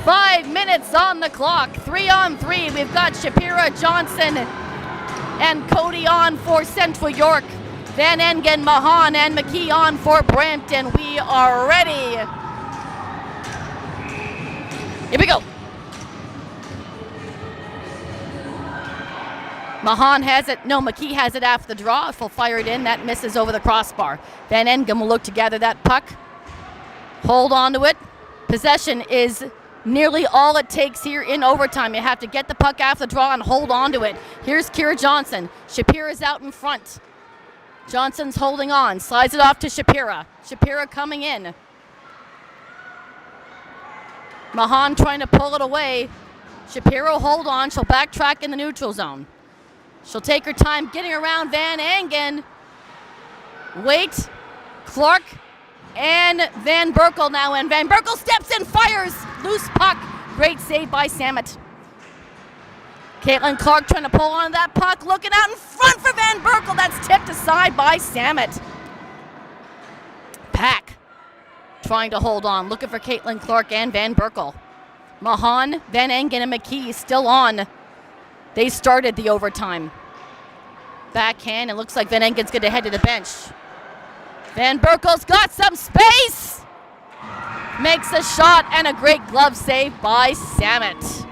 Speaker 1: 5 minutes on the clock. 3-on-3. We've got Shapira, Johnson, and Cody on for Central York. Van Engen, Mahan, and McKee on for Brampton. We are ready. Here we go. Mahan has it. No, McKee has it after the draw. He'll fire it in. That misses over the crossbar. Van Engen will look to gather that puck. Hold on to it. Possession is nearly all it takes here in overtime. You have to get the puck after the draw and hold on to it. Here's Kira Johnson. Shapira's out in front. Johnson's holding on. Slides it off to Shapira. Shapira coming in. Mahan trying to pull it away. Shapira will hold on. She'll backtrack in the neutral zone. She'll take her time getting around Van Engen. Wait. Clark and Van Berkel now. And Van Berkel steps in, fires. Loose puck. Great save by Samet. Caitlin Clark trying to pull on that puck. Looking out in front for Van Berkel. That's tipped aside by Samet. Pack trying to hold on. Looking for Caitlin Clark and Van Berkel. Mahan, Van Engen, and McKee still on. They started the overtime. Backhand. It looks like Van Engen's going to head to the bench. Van Berkel's got some space. Makes a shot and a great glove save by Samet.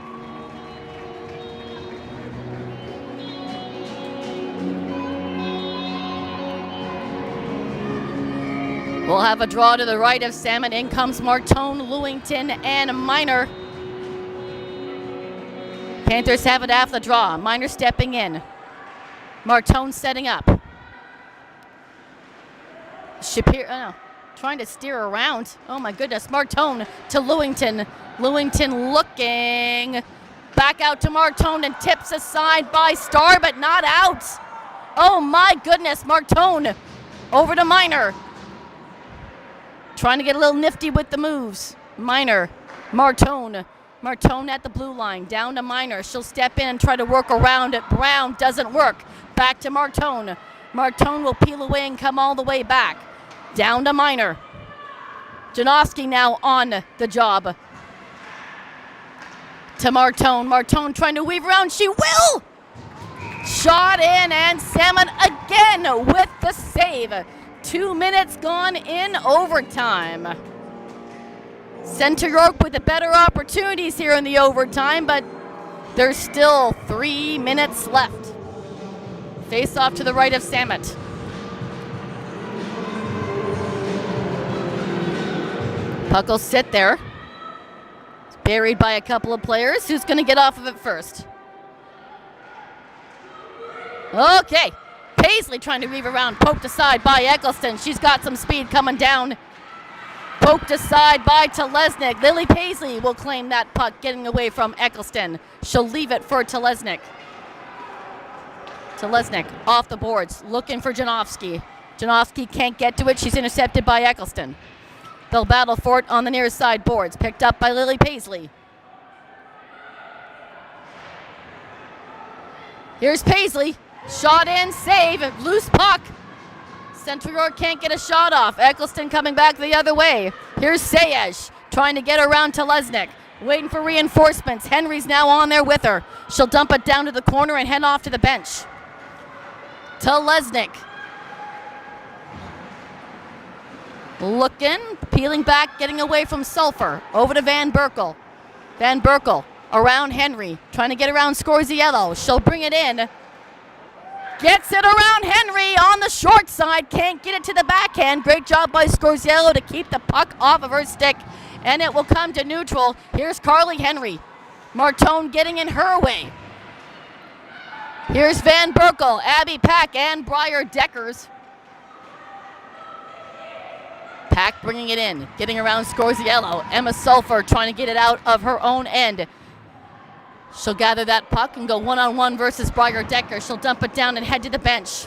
Speaker 1: We'll have a draw to the right of Samet. In comes Martone, Lewington, and Minor. Panthers have it after the draw. Minor stepping in. Martone setting up. Shapiro, trying to steer around. Oh my goodness. Martone to Lewington. Lewington looking. Back out to Martone and tips aside by Starr, but not out. Oh my goodness. Martone over to Minor. Trying to get a little nifty with the moves. Minor. Martone. Martone at the blue line. Down to Minor. She'll step in and try to work around it. Brown doesn't work. Back to Martone. Martone will peel away and come all the way back. Down to Minor. Janowski now on the job. To Martone. Martone trying to weave around. She will! Shot in, and Samet again with the save. 2 minutes gone in overtime. Central York with the better opportunities here in the overtime, but there's still 3 minutes left. Face off to the right of Samet. Puck will sit there. It's buried by a couple of players. Who's going to get off of it first? Okay. Paisley trying to weave around, poked aside by Eccleston. She's got some speed coming down. Poked aside by Telesnik. Lily Paisley will claim that puck, getting away from Eccleston. She'll leave it for Telesnik. Telesnik off the boards, looking for Janowski. Janowski can't get to it. She's intercepted by Eccleston. They'll battle for it on the near side boards, picked up by Lily Paisley. Here's Paisley. Shot in, save, loose puck. Central York can't get a shot off. Eccleston coming back the other way. Here's Sayej trying to get around Telesnik. Waiting for reinforcements. Henry's now on there with her. She'll dump it down to the corner and head off to the bench. Telesnik. Looking, peeling back, getting away from Sulphur. Over to Van Berkel. Van Berkel around Henry. Trying to get around Scorziello. She'll bring it in. Gets it around Henry on the short side. Can't get it to the backhand. Great job by Scorziello to keep the puck off of her stick. And it will come to neutral. Here's Carly Henry. Martone getting in her way. Here's Van Berkel, Abby Pack, and Briar Deckers. Pack bringing it in. Getting around Scorziello. Emma Sulphur trying to get it out of her own end. She'll gather that puck and go one-on-one versus Briar Decker. She'll dump it down and head to the bench.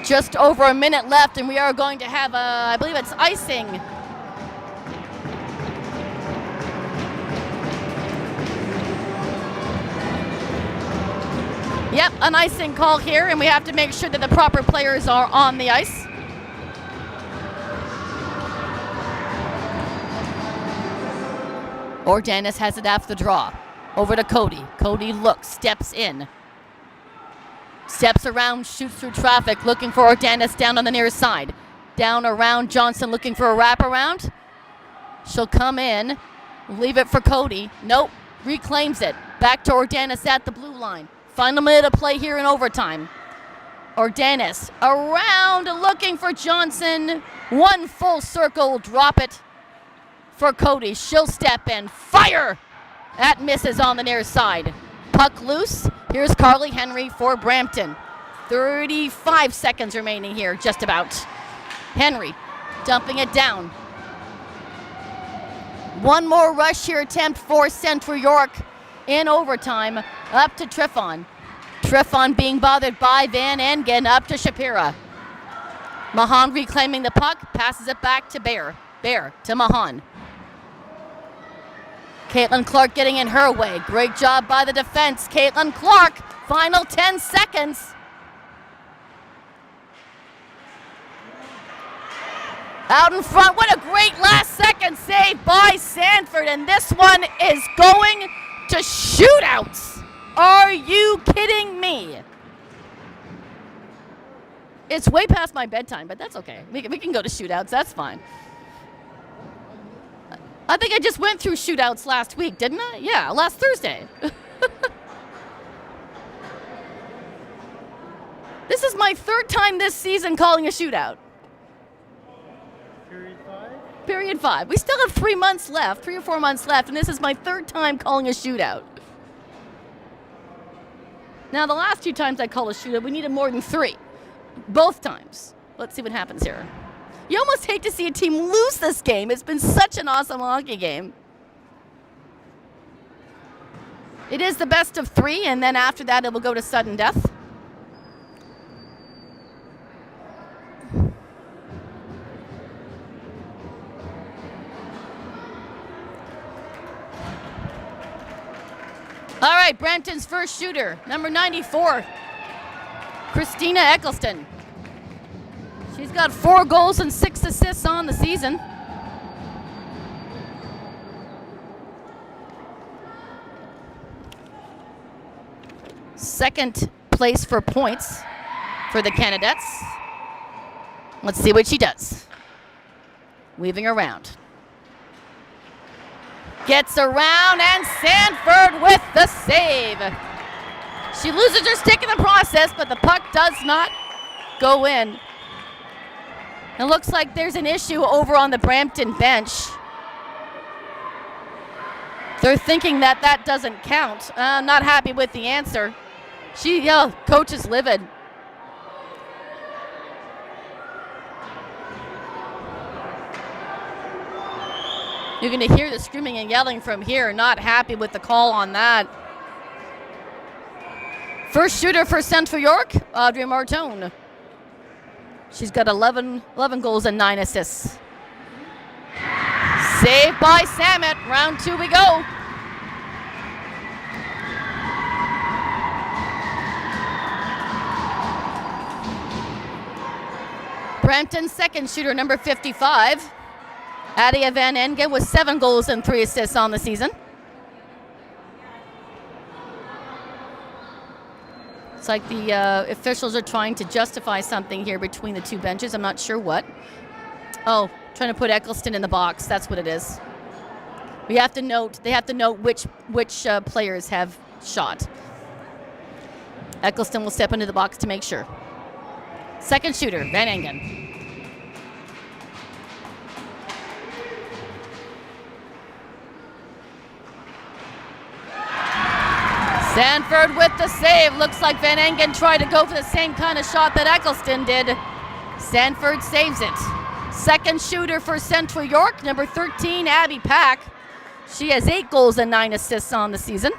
Speaker 1: Just over a minute left, and we are going to have I believe it's icing. Yep, an icing call here, and we have to make sure that the proper players are on the ice. Ordanis has it after the draw. Over to Cody. Cody looks, steps in. Steps around, shoots through traffic, looking for Ordanis down on the near side. Down around Johnson, looking for a wraparound. She'll come in, leave it for Cody. Nope, reclaims it. Back to Ordanis at the blue line. Final minute of play here in overtime. Ordanis around, looking for Johnson. One full circle, drop it for Cody. She'll step in, fire! That misses on the near side. Puck loose. Here's Carly Henry for Brampton. 35 seconds remaining here, just about. Henry dumping it down. One more rush here attempt for Central York in overtime. Up to Triffon. Triffon being bothered by Van Engen, up to Shapira. Mahan reclaiming the puck, passes it back to Bear. Bear to Mahan. Caitlin Clark getting in her way. Great job by the defense. Caitlin Clark, final 10 seconds. Out in front, what a great last second save by Sanford, and this one is going to shootouts. Are you kidding me? It's way past my bedtime, but that's okay. We can go to shootouts, that's fine. I think I just went through shootouts last week, didn't I? Yeah, last Thursday. This is my third time this season calling a shootout.
Speaker 3: Period 5?
Speaker 1: Period 5. We still have 3 months left, 3 or 4 months left, and this is my third time calling a shootout. Now, the last 2 times I called a shootout, we needed more than 3. Both times. Let's see what happens here. You almost hate to see a team lose this game. It's been such an awesome hockey game. It is the best of 3, and then after that it will go to sudden death. All right, Brampton's first shooter, number 94, Christina Eccleston. She's got 4 goals and 6 assists on the season. Second place for points for the Canadettes. Let's see what she does. Weaving around. Gets around, and Sanford with the save. She loses her stick in the process, but the puck does not go in. It looks like there's an issue over on the Brampton bench. They're thinking that that doesn't count. Not happy with the answer. Coach is livid. You're going to hear the screaming and yelling from here. Not happy with the call on that. First shooter for Central York, Audrey Martone. She's got 11 goals and 9 assists. Saved by Samet. Round 2 we go. Brampton's second shooter, number 55. Adia Van Engen with 7 goals and 3 assists on the season. It's like the officials are trying to justify something here between the 2 benches. I'm not sure what. Oh, trying to put Eccleston in the box. That's what it is. They have to note which players have shot. Eccleston will step into the box to make sure. Second shooter, Van Engen. Sanford with the save. Looks like Van Engen tried to go for the same kind of shot that Eccleston did. Sanford saves it. Second shooter for Central York, number 13, Abby Pack. She has 8 goals and 9 assists on the season.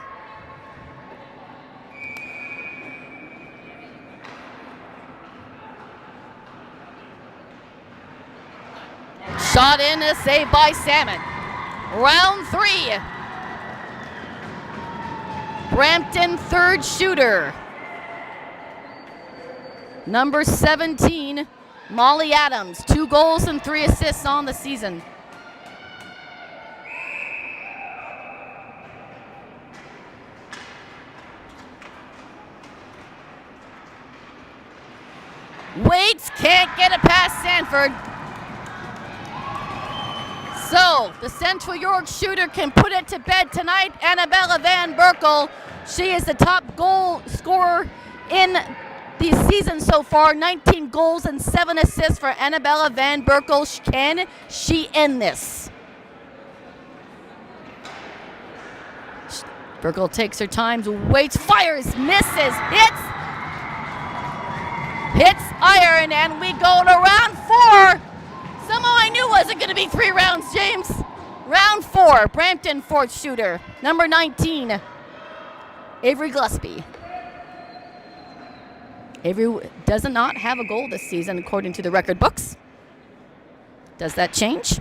Speaker 1: Shot in, a save by Salmon. Round 3. Brampton third shooter. Number 17, Molly Adams. 2 goals and 3 assists on the season. Waits, can't get it past Sanford. So, the Central York shooter can put it to bed tonight. Annabella Van Berkel, she is the top goal scorer in the season so far. 19 goals and 7 assists for Annabella Van Berkel. Can she end this? Berkel takes her time, waits, fires, misses, hits iron, and we go to round 4. Somehow I knew it wasn't going to be 3 rounds, James. Round 4, Brampton fourth shooter, number 19, Avery Gillespie. Avery does not have a goal this season, according to the record books. Does that change?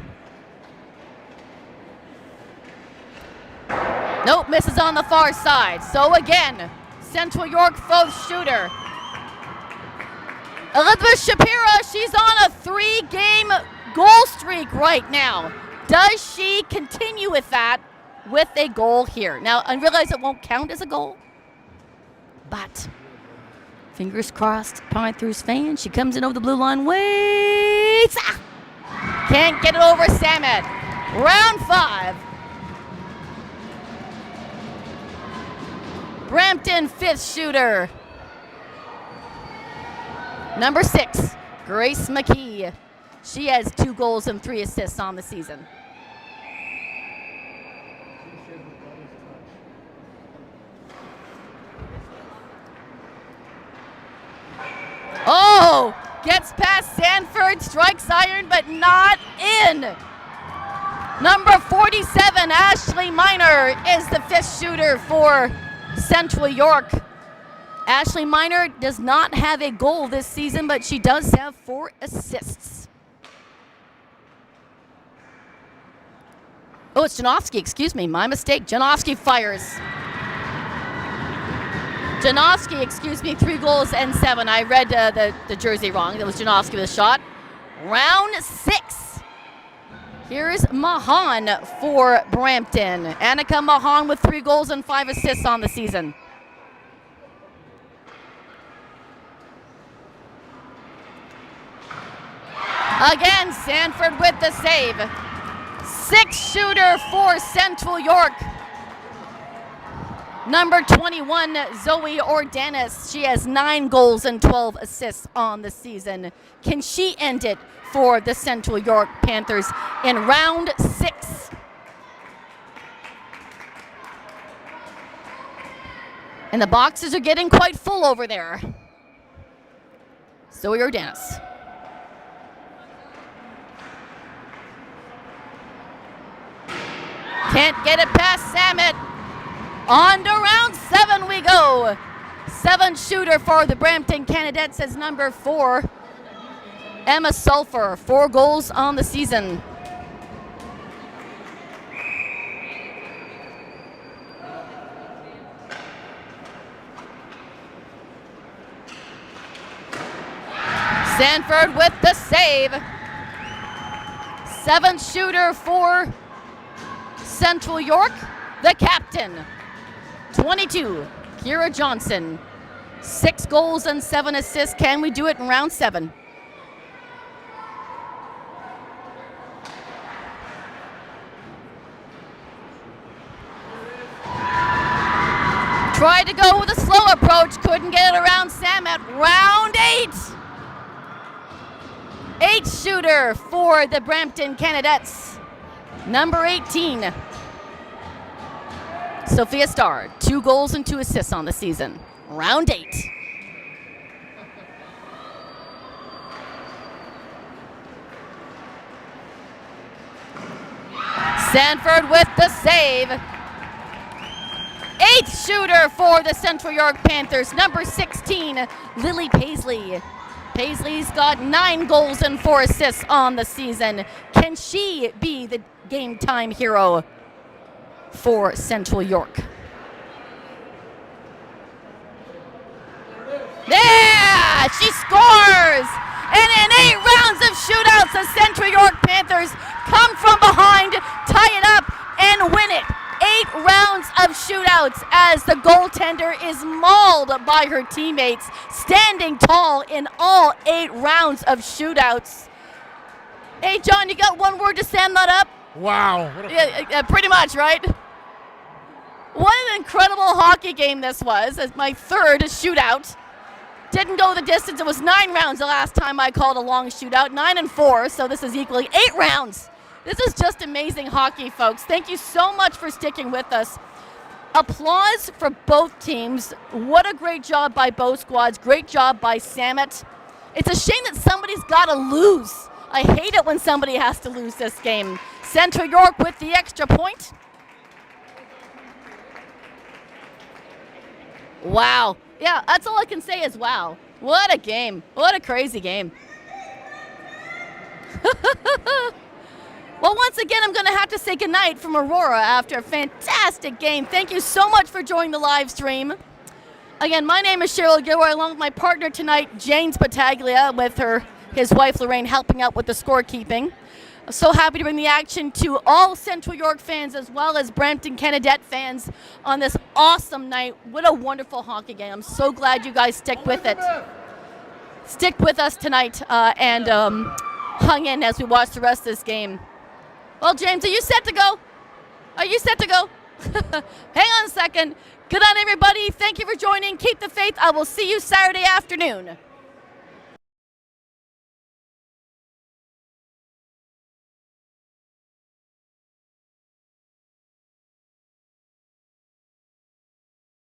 Speaker 1: Nope, misses on the far side. So again, Central York fourth shooter. Elizabeth Shapira, she's on a 3-game goal streak right now. Does she continue with that with a goal here? Now, I realize it won't count as a goal, but fingers crossed, Panthers fan. She comes in over the blue line, waits. Can't get it over Samet. Round 5. Brampton fifth shooter. Number 6, Grace McKee. She has 2 goals and 3 assists on the season. Oh, gets past Sanford, strikes iron, but not in. Number 47, Ashley Miner, is the 5th shooter for Central York. Ashley Miner does not have a goal this season, but she does have 4 assists. Oh, it's Janowski, excuse me, my mistake. Janowski fires. Janowski, excuse me, 3 goals and 7. I read the jersey wrong. That was Janowski with a shot. Round 6. Here's Mahan for Brampton. Annika Mahan with 3 goals and 5 assists on the season. Again, Sanford with the save. 6th shooter for Central York. Number 21, Zoe Ordanis. She has 9 goals and 12 assists on the season. Can she end it for the Central York Panthers in round 6? And the boxes are getting quite full over there. Zoe Ordanis. Can't get it past Samet. On to round 7 we go. 7th shooter for the Brampton Canadettes is number 4, Emma Sulphur. 4 goals on the season. Sanford with the save. 7th shooter for Central York, the captain, 22, Kira Johnson. 6 goals and 7 assists. Can we do it in round 7? Tried to go with a slow approach, couldn't get it around Samet. Round 8. 8th shooter for the Brampton Canadettes, number 18, Sophia Starr. 2 goals and 2 assists on the season. Round 8. Sanford with the save. 8th shooter for the Central York Panthers, number 16, Lily Paisley. Paisley's got 9 goals and 4 assists on the season. Can she be the game time hero for Central York? Yeah, she scores! And in 8 rounds of shootouts, the Central York Panthers come from behind, tie it up, and win it 8 rounds of shootouts as the goaltender is mauled by her teammates, standing tall in all 8 rounds of shootouts. Hey, John, you got one word to sum that up?
Speaker 2: Wow.
Speaker 1: Yeah, pretty much, right? What an incredible hockey game this was. As my 3rd shootout. Didn't go the distance. It was 9 rounds the last time I called a long shootout. 9 and 4, so this is equally 8 rounds. This is just amazing hockey, folks. Thank you so much for sticking with us. Applause for both teams. What a great job by both squads. Great job by Samet. It's a shame that somebody's got to lose. I hate it when somebody has to lose this game. Central York with the extra point. Wow. Yeah, that's all I can say is wow. What a game. What a crazy game. Well, once again, I'm going to have to say goodnight from Aurora after a fantastic game. Thank you so much for joining the live stream. Again, my name is Cheryl Gilroy, along with my partner tonight, James Battaglia, with his wife, Lorraine, helping out with the scorekeeping. So happy to bring the action to all Central York fans as well as Brampton Canadette fans on this awesome night. What a wonderful hockey game. I'm so glad you guys stick with it. Stick with us tonight and hung in as we watch the rest of this game. Well, James, are you set to go? Are you set to go? Hang on a second. Good night, everybody. Thank you for joining. Keep the faith. I will see you Saturday afternoon.